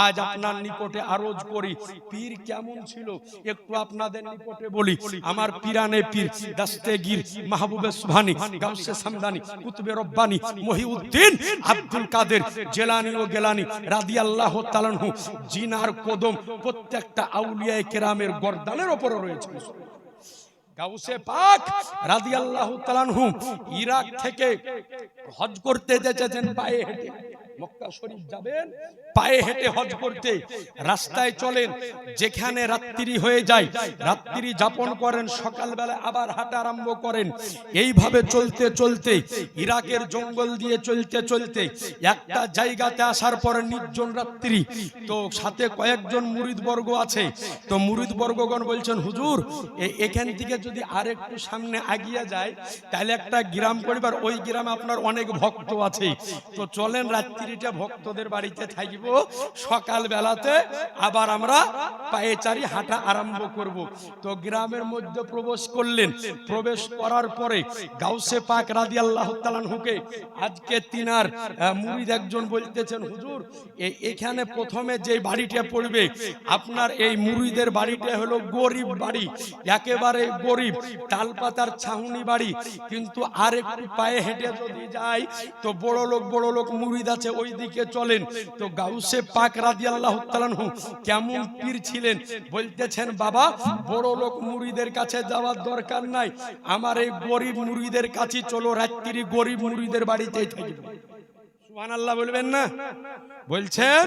আজ আপনার নিকটে আরজ করি পীর কেমন ছিল একটু আপনাদের নিকটে বলি। আমার পীরানে পীর দাস্তেগীর মাহবুবে সুবহানী গাউসে সামদানি কুতুবে রব্বানী মহিউদ্দিন আব্দুল কাদের জেলানী ও গেলানী রাদিয়াল্লাহু তাআলা আনহু জিনার কদম প্রত্যেকটা আউলিয়া কেরামের গর্দানের উপরে রয়েছে। গাউসে পাক রাদিয়াল্লাহু তাআলা আনহু ইরাক থেকে হজ করতে যেতেন পায়ে হেঁটে। মক্কা শরীফ যাবেন পায়ে হেঁটে হজ করতে, রাস্তায় চলেন, যেখানে রাত্রি হয়ে যায় রাত্রি যাপন করেন, সকালবেলা আবার হাঁটা আরম্ভ করেন। এইভাবে চলতে চলতে ইরাকের জঙ্গল দিয়ে চলতে চলতে একটা জায়গাতে আসার পরে নির্জন রাত্রি, তো সাথে কয়েকজন মুরিদবর্গ আছে। তো মুরিদবর্গগণ বলছেন, হুজুর এখান থেকে যদি আরেকটু সামনে আগিয়ে যায় তাহলে একটা গ্রাম পরিবার, ওই গ্রামে আপনার অনেক ভক্ত আছে, তো চলেন রাত্রি বাড়িটা ভক্তদের বাড়িতে থাকব, সকাল বেলাতে আবার আমরা পায়ে চারি হাঁটা আরম্ভ করব। তো গ্রামের মধ্যে প্রবেশ করলেন। প্রবেশ করার পরে গাউসে পাক রাদিয়াল্লাহু তাআলা আনহুকে আজকে তিনার মুরিদ একজন বলতেছেন, হুজুর এখানে প্রথমে যে বাড়িটা পড়বে আপনার এই মুরিদের বাড়িটা হলো গরিব বাড়ি, একেবারে গরিব, তালপাতার ছাউনি বাড়ি, কিন্তু আর একটু পায়ে হেঁটে যদি যাই তো বড় লোক মুরিদ আছে, ওই দিকে চলেন। তো গাউসে পাক রাদিয়াল্লাহু তাআলা আনহু কেমন পীর ছিলেন, বলতেছেন বাবা বড় লোক মুরিদের কাছে যাওয়ার দরকার নাই, আমার এই গরিব মুরিদের কাছে চলো, রাত্রি গরিব মুরিদের বাড়িতেই থাকবো। সুবহানাল্লাহ বলবেন না? বলছেন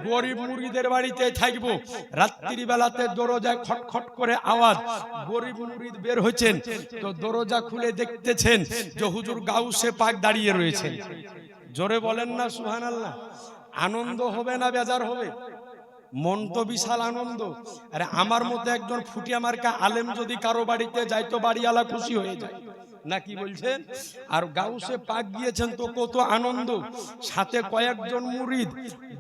গরিব মুরিদের বাড়িতে থাকবো। রাত্রি বেলাতে দরজায় খটখট করে আওয়াজ, গরিব মুরিদ বের হয়েছেন। তো দরজা খুলে দেখতেছেন যে হুজুর গাউসে পাক দাঁড়িয়ে রয়েছেন। জোরে বলেন না সুবহানাল্লাহ। আনন্দ হবে না বেজার হবে? মন তো বিশাল আনন্দ। আরে আমার মতো একজন ফুটিয়া মার্কা আলেম যদি কারো বাড়িতে যায় তো বাড়িওয়ালা খুশি হয়ে যায়, নাকি বলছেন? আর গাউসে পাক গিয়েছেন তো কত আনন্দ, সাথে কয়েকজন মুরিদ।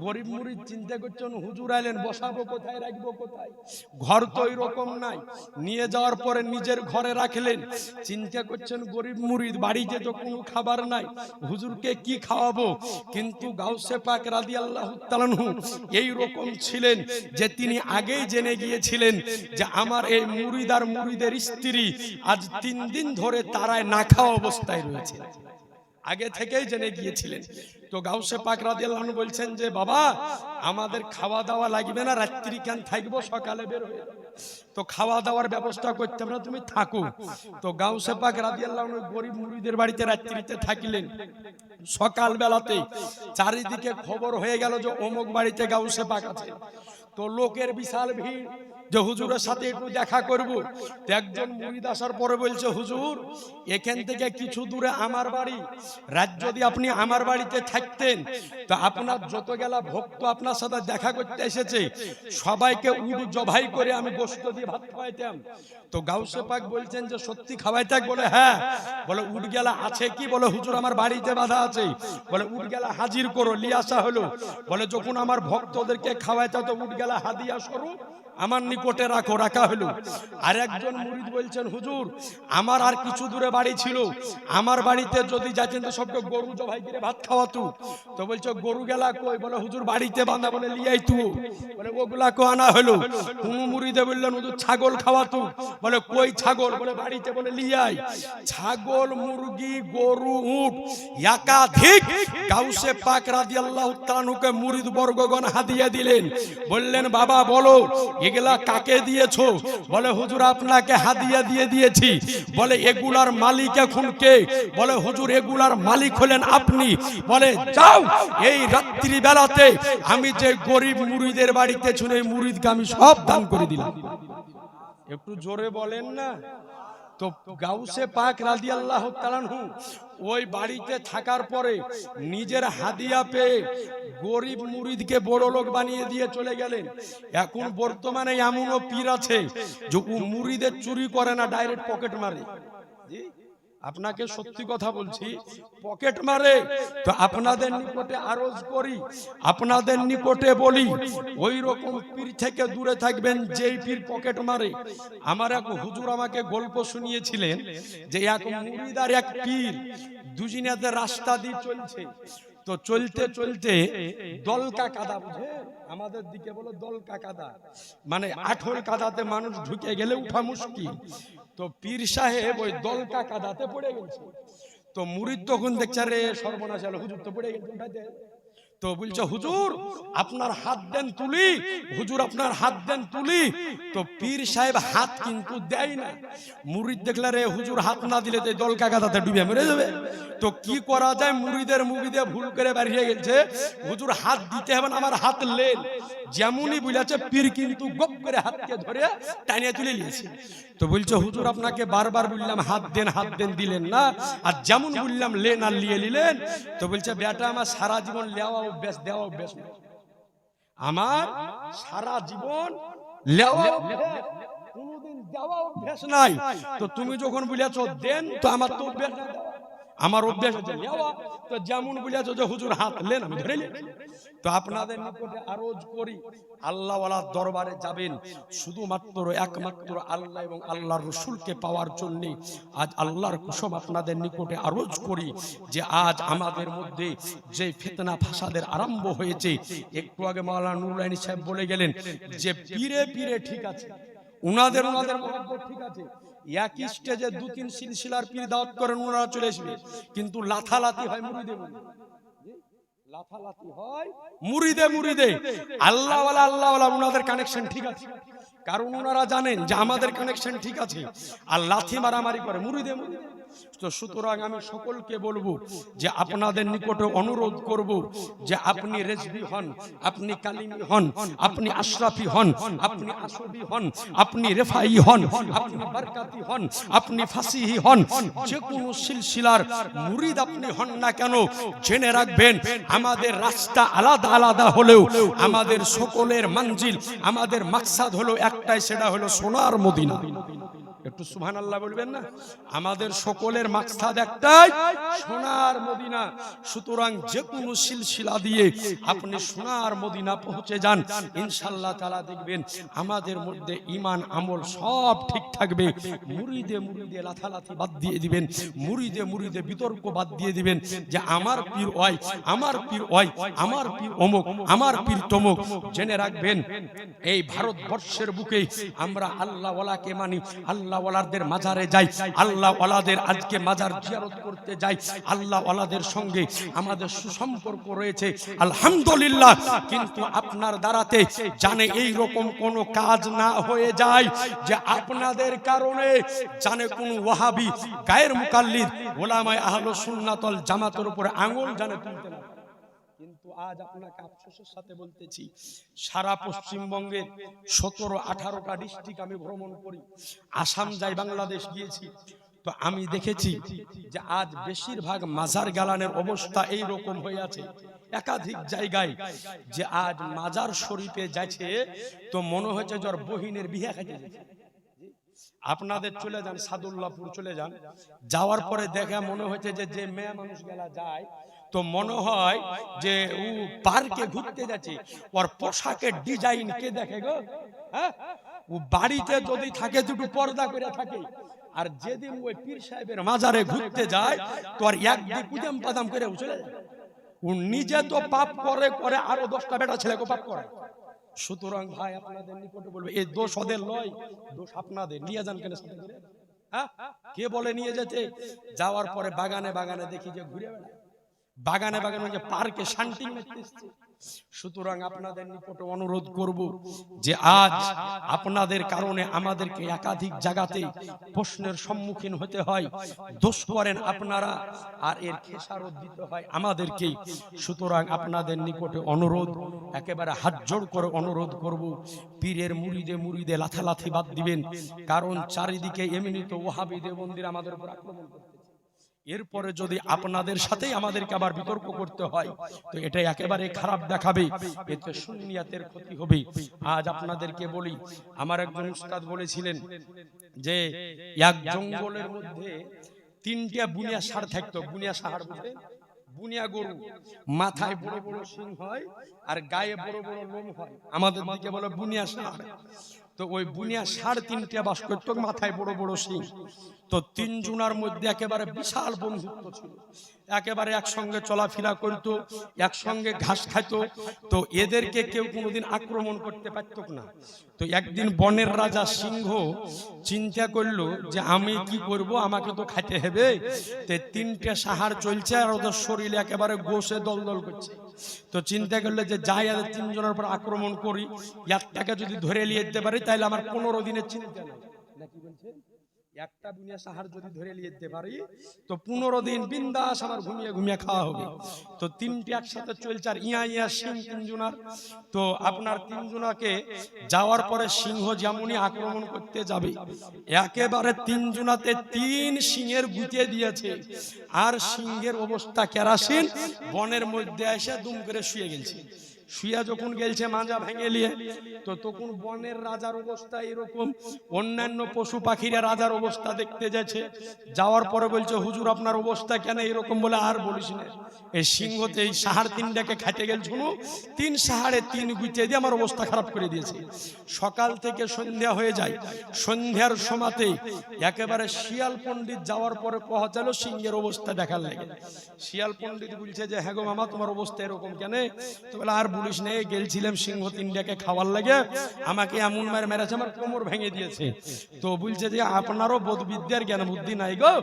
গরিব মুরিদ চিন্তা করছেন হুজুর আইলেন, বসাবো কোথায়, রাখবো কোথায়, ঘর তো ওই রকম নাই। নিয়ে যাওয়ার পরে নিজের ঘরে রাখলেন। চিন্তা করছেন গরিব মুরিদ, বাড়িতে তো কোনো খাবার নাই, হুজুরকে কি খাওয়াবো? কিন্তু গাউসে পাক রাদিয়াল্লাহু তাআলা আনহু এই রকম ছিলেন যে তিনি আগেই জেনে গিয়েছিলেন যে আমার এই মুরিদ আর মুরিদের স্ত্রী আজ 3 দিন ধরে তারা না খাওয়া অবস্থায় রয়েছে, আগে থেকেই জেনে গিয়েছিলেন। তো গাউসে পাক রাদিয়াল্লাহু আনহু বলছেন যে বাবা আমাদের খাওয়া দাওয়া লাগবে না, রাত্রি কেন থাকবো, সকালে বের হয়ে যাবো। তো খাওয়া দাওয়ার ব্যবস্থা করতে আমরা, তুমি থাকো। তো গাউসে পাক রাদিয়াল্লাহু আনহু গরিব মুরিদের বাড়িতে রাত্রিতে থাকলেন। সকাল বেলাতে চারিদিকে খবর হয়ে গেল যে অমুক বাড়িতে গাউসে পাক আছে। তো লোকের বিশাল ভিড় যে হুজুরের সাথে একটু দেখা করব। তো একজন মুরিদ আসার পরে বলছে হুজুর এখান থেকে কিছু দূরে আমার বাড়ি, রাত যদি আপনি আমার বাড়িতে থাকতেন তো আপনার যত গেলা ভক্ত আপনার সাথে দেখা করতে এসেছে সবাইকে উট জবাই করে আমি গোশত দিয়ে ভাত খাওয়াইতাম। তো গাউসে পাক বলছেন যে সত্যি খাওয়াইতাক? বলে হ্যাঁ। বলে উট গেলা আছে কি? বলে হুজুর আমার বাড়িতে বাঁধা আছে। বলে উট গেলা হাজির করো, নিয়ে আসা হলো। বলে যখন আমার ভক্তদেরকে খাওয়াইতে তো উট গেলা হাদিয়া স্বরূপ আমার নিকটে রাখো, রাখা হলো। আর একজন মুরিদ বলছেন হুজুর আমার আর কিছু দূরে বাড়ি ছিল, আমার বাড়িতে যদি যাচ্ছেন তো সবকে গরু জবাই করে ভাত খাওয়াতু। তো বলছে গরু গেলা কই? বলে হুজুর বাড়িতে বাঁধা। বলে লিয়াই তু। বলে ওগুলা কো আনা হলো। কোন মুরিদে বললেন হুজুর ছাগল খাওয়াতু। বলে কই ছাগল? বলে বাড়িতে। বলে লিয়াই। ছাগল, মুরগি, গরু, উট একাধিক গাউসে পাক রাদিয়াল্লাহু তাআলা আনহুকে মুরিদ বর্গগণ হাদিয়া দিলেন। বললেন বাবা বলো এগুলা কাকে দিয়েছো? বলে হুজুর আপনাকে হাদিয়া দিয়ে দিয়েছি। বলে এগুলার মালিক এখন কে? বলে হুজুর এগুলার মালিক হলেন আপনি। বলে যাও এই রাত্রি বেলাতে আমি যে গরিব মুরিদের বাড়িতে ছিল এই মুরিদকে আমি সব দান করে দিলাম। একটু জোরে বলেন না। তো গাউসে পাক রাদিয়াল্লাহু তাআলা আনহু ওই বাড়িতে থাকার পরে নিজের হাদিয়া পেয়ে গরিব মুরিদকে বড় লোক বানিয়ে দিয়ে চলে গেলেন। এখন বর্তমানে এমনও পীর আছে যে মুরিদের চুরি করে না, ডাইরেক্ট পকেট মারে। আপনাকে সত্যি কথা বলছি, পকেট মারে। তো আপনাদের নিকটে আরজ করি, আপনাদের নিকটে বলি ওই রকম পীর থেকে দূরে থাকবেন যেই পীর পকেট মারে। আমার এক হুজুর আমাকে গল্প শুনিয়েছিলেন যে এক মুরিদ আর এক পীর দুজনাতে রাস্তা দিয়ে চলছে। তো চলতে চলতে দলকা কাদা, বুঝে আমাদের দিকে বলো দলকা কাদা, মানে আঠল কাদাতে মানুষ ঢুকে গেলে উঠা মুশকিল। তো পীর সাহেব ওই দলকা কাদাতে পড়ে গেছে। তো মুরিদ তখন দেখছে রে সর্বনাশ হলো, হুজুর তো পড়ে গেছে, উঠাতে। তো বলছে হুজুর আপনার হাত দেন তুলি, হুজুর আপনার হাত দেন তুলি। তো পীর সাহেব হাত কিন্তু দেয় না। মুরিদ দেখলে রে হুজুর হাত না দিলে তো দলকা কাদাতে ডুবে মরে যাবে। তো কি করা যায়, মুরিদের মুরিদে ভুল করে বেরিয়ে গেছে, হুজুর হাত দিতে হবে না, আমার হাত লেন। যেমনই বলেছে পীর কিন্তু গপ করে হাতকে ধরে টানিয়ে তুলে নিয়েছে। তো বলছে হুজুর আপনাকে বারবার বললাম হাত দেন দিলেন না, আর যেমন বললাম লেন আর লিয়ে নিলেন। তো বলছে বেটা আমার সারা জীবন লেওয়া অভ্যাস, দেওয়া অভ্যাস, আমার সারা জীবন লেওয়া অভ্যাস, কোনদিন দেওয়া অভ্যাস নাই। তো তুমি যখন বলেছো দেন তো আমার তো অভ্যাস নাই। আমার অভ্যাস আছে নেওয়া, তো যেমন বলেছো যে হুজুর হাত লেন আমি ধরে নিই। তো আপনাদের নিকটে আরজ করি, আল্লাহওয়ালার দরবারে যাবেন শুধুমাত্র একমাত্র আল্লাহ এবং আল্লাহর রসুলকে পাওয়ার জন্য। আজ আল্লাহর কসম আপনাদের নিকটে আরজ করি যে আজ আমাদের মধ্যে যে ফিতনা ফাসাদের আরম্ভ হয়েছে, একটু আগে মাওলানা নুরুল আইনি সাহেব বলে গেলেন যে পীরে পীরে ঠিক আছে, উনাদের মহব্বত ঠিক আছে, একই স্টেজে 2-3 সিলসিলার পীর দাওয়াত করেন, ওনারা চলে আসবে, কিন্তু লাথালাতি হয় মুরিদে মুরিদে, লাথালাতি হয় মুরিদে মুরিদে। আল্লাহওয়ালা উনাদের কানেকশন ঠিক আছে, কারণ ওনারা জানেন যে আমাদের কানেকশন ঠিক আছে, আর লাথি মারামারি করে মুরিদে মুরিদে। তো সুতরাং আমি সকলকে বলবো যে আপনাদের নিকটে অনুরোধ করব যে আপনি রেজভি হন, আপনি কালিমি হন, আপনি আশরাফি হন, আপনি আসবি হন, আপনি রেফাই হন, আপনি বরকাতি হন, আপনি ফাসিহি হন, যে কোনো সিলসিলার মুরিদ আপনি হন না কেন, জেনে রাখবেন আমাদের রাস্তা আলাদা আলাদা হলেও আমাদের সকলের মঞ্জিল, আমাদের মাকসাদ হলো একটাই, সেটা হলো সোনার মদিনা। একটু সুবহানাল্লাহ বলবেন না? আমাদের সকলের মাকসাদ একটাই, সোনার মদিনা। সুতরাং যে কোনো সিলসিলা দিয়ে আপনি সোনার মদিনা পৌঁছে যান, ইনশাআল্লাহ তাআলা দেখবেন আমাদের মধ্যে ঈমান আমল সব ঠিক থাকবে। মুরিদে মুরিদে লাথালাথি বাদ দিয়ে দিবেন, মুরিদে মুরিদে বিতর্ক বাদ দিয়ে দিবেন যে আমার পীর ওই, আমার পীর ওই, আমার পীর অমুক, আমার পীর তমুক। জেনে রাখবেন এই ভারতবর্ষের বুকে আমরা আল্লাহওয়ালাকে মানি, আল্লাহওয়ালাদের মাজারে যাই, আল্লাহওয়ালাদের আজকে মাজার জিয়ারত করতে যাই, আল্লাহওয়ালাদের সঙ্গে আমাদের সুসম্পর্ক রয়েছে আলহামদুলিল্লাহ। কিন্তু আপনার দ্বারাতে জানে এই রকম কোন কাজ না হয়ে যায় যে আপনাদের কারণে জানে কোন ওয়াহাবি গায়ের মুকাল্লিদ ওলামায়ে আহলুস সুন্নাত ওয়াল জামাতের উপরে আঙ্গুল জানে তুলতে না। কিন্তু আজ আপনাকে আফসোসের সাথে বলতেছি, সারা পশ্চিমবঙ্গের 17-18টা ডিস্ট্রিক্ট আমি ভ্রমণ করি, আসাম যাই, বাংলাদেশ গিয়েছি, তো আমি দেখেছি যে আজ বেশিরভাগ মাজার গালানের অবস্থা এই রকম হয়ে আছে। একাধিক জায়গায় যে আজ মাজার শরীফে যাচ্ছে তো মনে হচ্ছে যে ওর বহিনের বিয়ে খাইতে যাচ্ছে। আপনাদের চলে যান সাদুল্লাহপুর চলে যান, যাওয়ার পরে দেখে মনে হচ্ছে যে যে মেয়ে মানুষ গেলা যায় তো মনে হয় যে ও পার্কে ঘুরতে যাচ্ছে। ওর পোশাকের ডিজাইন কে দেখে গো? হ্যাঁ, ও বাড়িতে যদি থাকে দুটো পর্দা করে থাকে, আর যেদিন ওই পীর সাহেবের মাজারে ঘুরতে যায় তো আর একদিন কুদাম পাদাম করে চলে যায়। ও নিজে তো পাপ করে করে আরো 10টা বেটা ছেলেকে পাপ করে। সুতরাং ভাই আপনাদের নিকটে বলবো এই দোষ ওদের নয়, দোষ আপনাদের। নিয়ে যান কেন সাথে করে? হ্যাঁ, কে বলে নিয়ে যেতে? যাওয়ার পরে বাগানে বাগানে দেখি যে ঘুরে বেড়ায়, বাগানে বাগানে যে পার্কে শান্তি করতেছে। সুতরাং আপনাদের নিকটে অনুরোধ করব যে আজ আপনাদের কারণে আমাদেরকে একাধিক জায়গাতে প্রশ্নের সম্মুখীন হতে হয়। দোষ করেন আপনারা আর এর খেসারত দিতে হয় আমাদেরকেই। সুতরাং আপনাদের নিকটে অনুরোধ, একেবারে হাত জোড় করে অনুরোধ করব, পীরের মুরিদে মুরিদে লাথালাথি বাদ দিবেন। কারণ চারিদিকে এমনি তো ওয়াহাবি দেওবন্দির আমাদের উপর আক্রমণ করতেছে। এরপরে যদি আপনাদের সাথেই আমাদেরকে আবার বিতর্ক করতে হয় তো এটা একেবারে খারাপ দেখাবে, এতে সুন্নিয়াতের ক্ষতি হবে। আজ আপনাদেরকে বলি, আমার একজন উস্তাদ বলেছিলেন যে এক জঙ্গলের মধ্যে 3টা বুনিয়া ষাঁড় থাকতো। বুনিয়া ষাঁড় বলতে বুনিয়া গরু, মাথায় বড় বড় শিং হয় আর গায়ে বড় বড় লোম হয়, আমাদের দিকে বলে বুনিয়া ষাঁড়। তো ওই বুনিয়া ষাঁড় 3টা বাস করতো, মাথায় বড় বড় শিং। তো 3 জনের মধ্যে একেবারে বিশাল বন্ধুত্ব ছিল, একেবারে একসঙ্গে চলাফেরা করতো, একসঙ্গে ঘাস খাইতো। তো এদেরকে কেউ কোনোদিন আক্রমণ করতে পারত না। তো একদিন বনের রাজা সিংহ চিন্তা করলো যে আমি কি করব, আমাকে তো খাইতে হবে। তো 3টে ষাঁড় চলছে আর ওদের শরীরে একেবারে গোশে দলদল করছে। তো চিন্তা করলে যে যাই আর 3 জনের উপর আক্রমণ করি, একটাকে যদি ধরে নিয়ে যেতে পারি তাহলে আমার 15 দিনের চিন্তা নেই। নাকি বলছে একটা বুনিয়া ষাঁড় যদি ধরে নিয়ে যেতে পারি তো 15 দিন বিন্দাস আমার ঘুমিয়ে ঘুমিয়ে খাওয়া হবে। তো 3টে একসাথে চলছে আর ইয়া সিং 3 জনের। তো আপনার 3 জনকে যাওয়ার পরে সিংহ যেমনই আক্রমণ করতে যাবে একেবারে 3 জনাতে 3 সিংহের গুঁতে দিয়েছে, আর সিংহের অবস্থা কেরাসিন, বনের মধ্যে এসে দুম করে শুয়ে গেছে। শুয়া যখন গেলছে মাজা ভেঙে নিয়ে, তো তখন বনের রাজার অবস্থা এরকম, অন্যান্য পশু পাখিরা রাজার অবস্থা দেখতে যাচ্ছে। যাওয়ার পরে বলছে হুজুর আপনার অবস্থা কেন এরকম? বলে আর বলিস না, এই সিংহতে এই সাহার তিনটাকে খাইতে গেল, শুনো 3 সাহারে 3 গুইতে দিয়ে আমার অবস্থা খারাপ করে দিয়েছে। সকাল থেকে সন্ধ্যা হয়ে যায়, সন্ধ্যার সময়তে একেবারে শিয়াল পণ্ডিত যাওয়ার পরে পৌঁছালো সিংহের অবস্থা দেখার লাগে। শিয়াল পণ্ডিত বলছে যে হ্যাঁ গো মামা তোমার অবস্থা এরকম কেন? তো বলে আর বলিস না, গেলছিলাম সিংহ 3টাকে খাওয়ার লাগে, আমাকে এমন মার মেরেছে আমার কোমর ভেঙে দিয়েছে। তো বলছে যে আপনারও বোধবিদ্যার জ্ঞান বুদ্ধি নাই গো,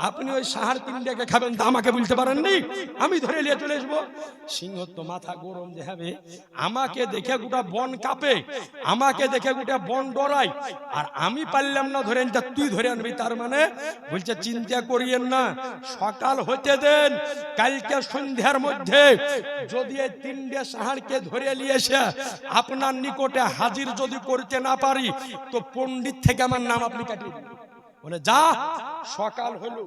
আপনি ওই সাহার 3টাকে খাবেন তা আমাকে বলতে পারেননি, আমি ধরে নিয়ে চলে আসবো। সিংহ তো মাথা গরম যে হবে, আমাকে দেখে গোটা বন কাঁপে, আমাকে দেখে গোটা বন ডরাই, আর আমি পারলাম না ধরে আনতে, তুই ধরে আনবি তার মানে? বলছে চিন্তা করিয়েন না, সকাল হতে দেন, কালকে সন্ধ্যার মধ্যে যদি এই 3টে সাহারকে ধরে নিয়ে এসে আপনার নিকটে হাজির যদি করতে না পারি, তো পণ্ডিত থেকে আমার নাম আপনি কাটিয়ে দিন। বলে যা। সকাল হলো,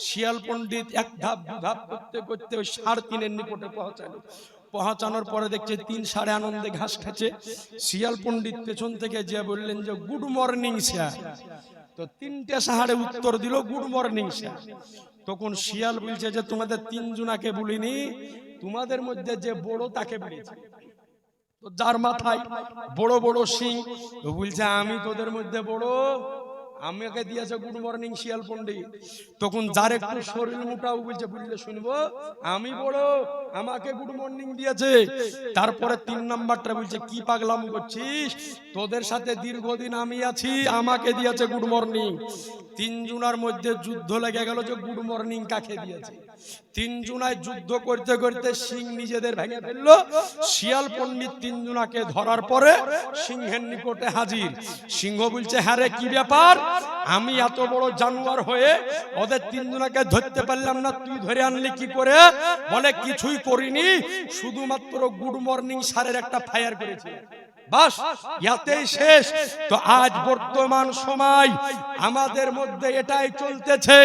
শিয়াল পণ্ডিত 1 ধাপ 2 ধাপ করতে করতে ওই 3.5 নিকটে পৌঁছালো। পৌঁছানোর পরে দেখছে 3 সাড়ে আনন্দে ঘাস খাচ্ছে। শিয়াল পণ্ডিত পেছন থেকে যে বললেন যে গুড মর্নিং স্যার। তো 3টে সাহারে উত্তর দিল গুড মর্নিং স্যার। তখন শিয়াল বলছে যে তোমাদের 3 জনাকে বলিনি, তোমাদের মধ্যে যে বড় তাকে বলেছি। তো যার মাথায় বড় বড় শিং, তো বলছে আমি তোদের মধ্যে বড়, আমাকে দিয়েছে গুড মর্নিং শিয়াল পণ্ডিত। তখন যার একটু শরীর মোটাও বলছে বললে শুনবো, আমি বড়, আমাকে গুড মর্নিং দিয়েছে। তারপরে 3 নাম্বারটা বলছে কি পাগলাম করছিস, তোদের সাথে দীর্ঘদিন আমি আছি, আমাকে দিয়েছে গুড মর্নিং। 3 জনার মধ্যে যুদ্ধ লেগে গেল যে গুড মর্নিং কাকে দিয়েছে। 3 জনায় যুদ্ধ করতে করতে সিং নিজেদের ভেঙে ফেললো। শিয়াল পণ্ডিত 3 জনাকে ধরার পরে সিংহের নিকটে হাজির। সিংহ বলছে হ্যাঁ রে কি ব্যাপার, আমি এত বড় জানোয়ার হয়ে ওদের 3 জনাকে ধরতে পারলাম না, তুই ধরে আনলি কি করে? বলে কিছুই করিনি, শুধুমাত্র গুড মর্নিং স্যারের একটা ফায়ার করেছি, বাস ইয়াতেই শেষ। তো আজ বর্তমান সময় আমাদের মধ্যে এটাই চলতেছে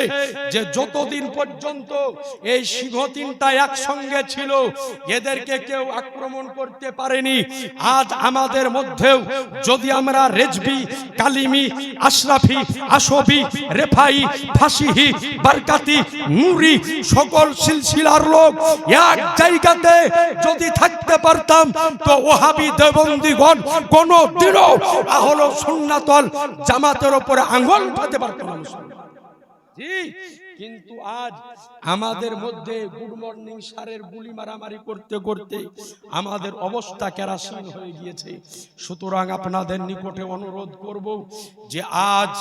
যে যতদিন পর্যন্ত এই সিংহ 3টা একসঙ্গে ছিল, এদেরকে কেউ আক্রমণ করতে পারেনি। আজ আমাদের মধ্যেও যদি আমরা রেজবি, কালিমি, আশরাফি, আশবি, রেফাই, ফাসিহি, বারকাতি, নূরি সকল সিলসিলার লোক এক জায়গাতে যদি থাকতে পারতাম, তো ওহাবি দেওবন্দিগণ কোন দিনও আহলে সুন্নাত ওয়াল জামাতের উপরে আঙ্গুল উঠাতে পারত না। কিন্তু আজ আমাদের মধ্যে গুড মর্নিং স্যারের গুলি মারামারি করতে করতে আমাদের অবস্থা কেরাসিন হয়ে গিয়েছে। সুতরাং আপনাদের নিকটে অনুরোধ করব যে আজ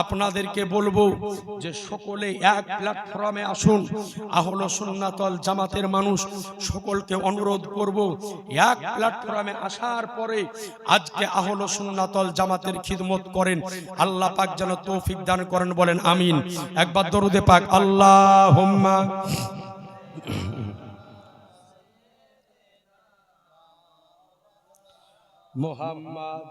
আপনাদেরকে বলবো যে সকলে এক প্ল্যাটফর্মে আসুন। আহলে সুন্নাত ওয়াল জামাতের মানুষ সকলকে অনুরোধ করব এক প্ল্যাটফর্মে আসার পরে আজকে আহলে সুন্নাত ওয়াল জামাতের খিদমত করেন। আল্লাহ পাক যেন তৌফিক দান করেন, বলেন আমিন। একবার দরুদে পাক আল্লাহুম্মা মুহাম্মদ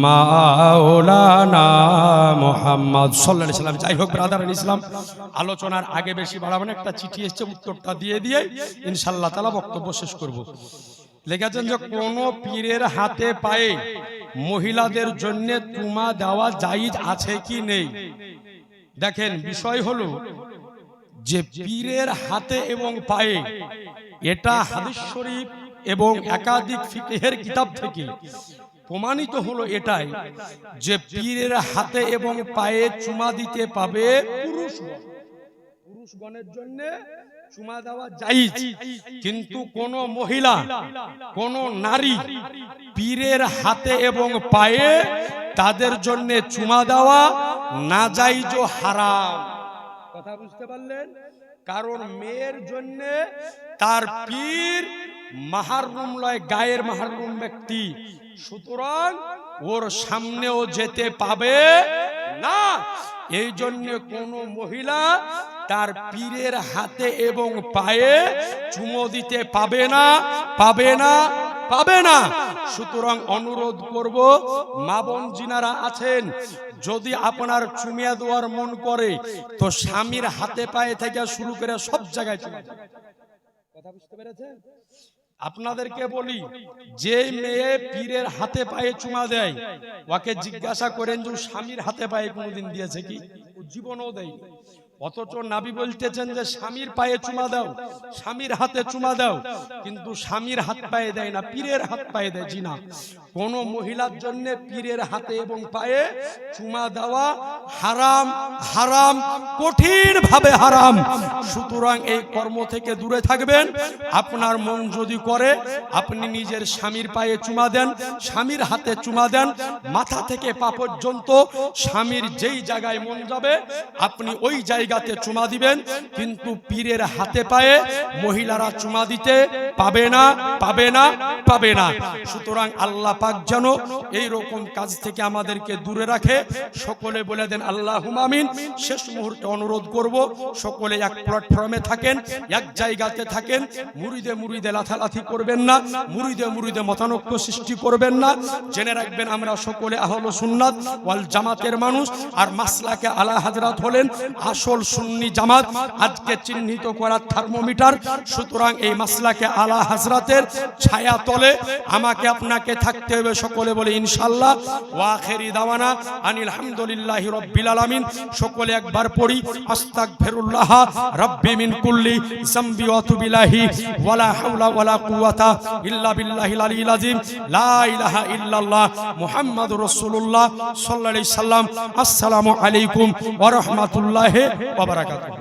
মাওলানা মুহাম্মদ সাল্লাল্লাহু আলাইহি ওয়াসাল্লাম। যাই হোক ব্রাদার ইসলাম, আলোচনার আগে বেশি বাড়াবো না, একটা চিঠি এসেছে উত্তরটা দিয়ে দিয়ে ইনশাআল্লাহ তাআলা বক্তব্য শেষ করব। লিখেছেন যে কোন পীরের হাতে পায়ে মহিলাদের জন্য চুমা দেওয়া জায়েজ আছে কি নেই? দেখেন বিষয় হলো যে পীরের হাতে এবং পায়ে, এটা হাদিস শরীফ এবং একাধিক ফিকহের কিতাব থেকে প্রমাণিত হলো এটাই যে পীরের হাতে এবং পায়ে চুমা দিতে পাবে পুরুষগণের জন্য চুমা দেওয়া জায়েজ, কিন্তু কোন মহিলা, কোন নারী পীরের হাতে এবং পায়ে তাদের জন্য চুমা দেওয়া নাজায়েজ ও হারাম। কথা বুঝতে পারলেন? কারণ মেয়ের জন্য তার পীর মাহরুম লয়, গায়ের মাহরুম ব্যক্তি, সুতরাং ওর সামনেও যেতে পাবে না। এই জন্য কোন মহিলা তার পীরের হাতে এবং পায়ে চুমো দিতে পাবে না, পাবে না, পাবে না। সুতরাং অনুরোধ করব, মা বোন যিনারা আছেন, যদি আপনার চুমিয়ে দেওয়ার মন করে তো স্বামীর হাতে পায়ে থেকে শুরু করে সব জায়গায় চুমা দেন। কথা বুঝতে পেরেছেন? আপনাদেরকে বলি, যে মেয়ে পীরের হাতে পায়ে চুমা দেয় ওকে জিজ্ঞাসা করেন যে স্বামীর হাতে পায়ে কোনোদিন দিয়েছে কি? জীবনও দেয়। অথচ নবী বলতেছেন যে স্বামীর পায়ে চুমা দাও, স্বামীর হাতে চুমা দাও, কিন্তু স্বামীর হাত পায়ে দেয় না, পীরের হাত পায়ে দেয়। জি না, কোন মহিলার জন্য পীরের হাতে এবং পায়ে চুমা দেওয়া হারাম, হারাম, কঠিন ভাবে হারাম। সুতরাং এই কর্ম থেকে দূরে থাকবেন। আপনার মন যদি করে আপনি নিজের স্বামীর পায়ে চুমা দেন, স্বামীর হাতে চুমা দেন, মাথা থেকে পা পর্যন্ত স্বামীর যেই জায়গায় মন যাবে আপনি ওই জায়গাতে চুমা দিবেন। কিন্তু পীরের হাতে পায়ে মহিলারা চুমা দিতে পাবে না, পাবে না, পাবে না। সুতরাং আল্লাহ পাক যেন এই রকম কাজ থেকে আমাদেরকে দূরে রাখে। সকলে বলে দেন আল্লাহুম্মা আমিন। শেষ মুহূর্তে অনুরোধ করব, সকলে এক প্ল্যাটফর্মে থাকেন, এক জায়গাতে থাকেন, মুরিদে মুরিদে লাথালাথি করবেন না, মুরিদে মুরিদে মতানৈক্য সৃষ্টি করবেন না। জেনে রাখবেন আমরা সকলে আহলে সুন্নাত ওয়াল জামাতের মানুষ, আর মাসলাকে আলা হাজরাত হলেন আসল সুন্নি জামাত, আজকে চিহ্নিত করার থার্মোমিটার। সুতরাং এই মাসলাকে আলা হাজরাতের ছায়া তলে আমাকে আপনাকে থাকতে হবে। সকলে বলে ইনশাআল্লাহ। ওয়া আখিরি দাওয়ানা আনিল হামদুলিল্লাহি রাব্বিল আলামিন। সকলে একবার পড়ি, আস্তাগফিরুল্লাহ রাব্বি মিন কুল্লি যামবি ওয়া তুবু ইলাইহি ওয়ালা হাওলা ওয়ালা কুওয়াতা ইল্লা বিল্লাহিল আলিয়্যিল আযীম। লা ইলাহা ইল্লাল্লাহ মুহাম্মাদুর রাসূলুল্লাহ সাল্লাল্লাহু আলাইহি সাল্লাম। আসসালামু আলাইকুম ওয়া রাহমাতুল্লাহি ওয়া বারাকাতুহু।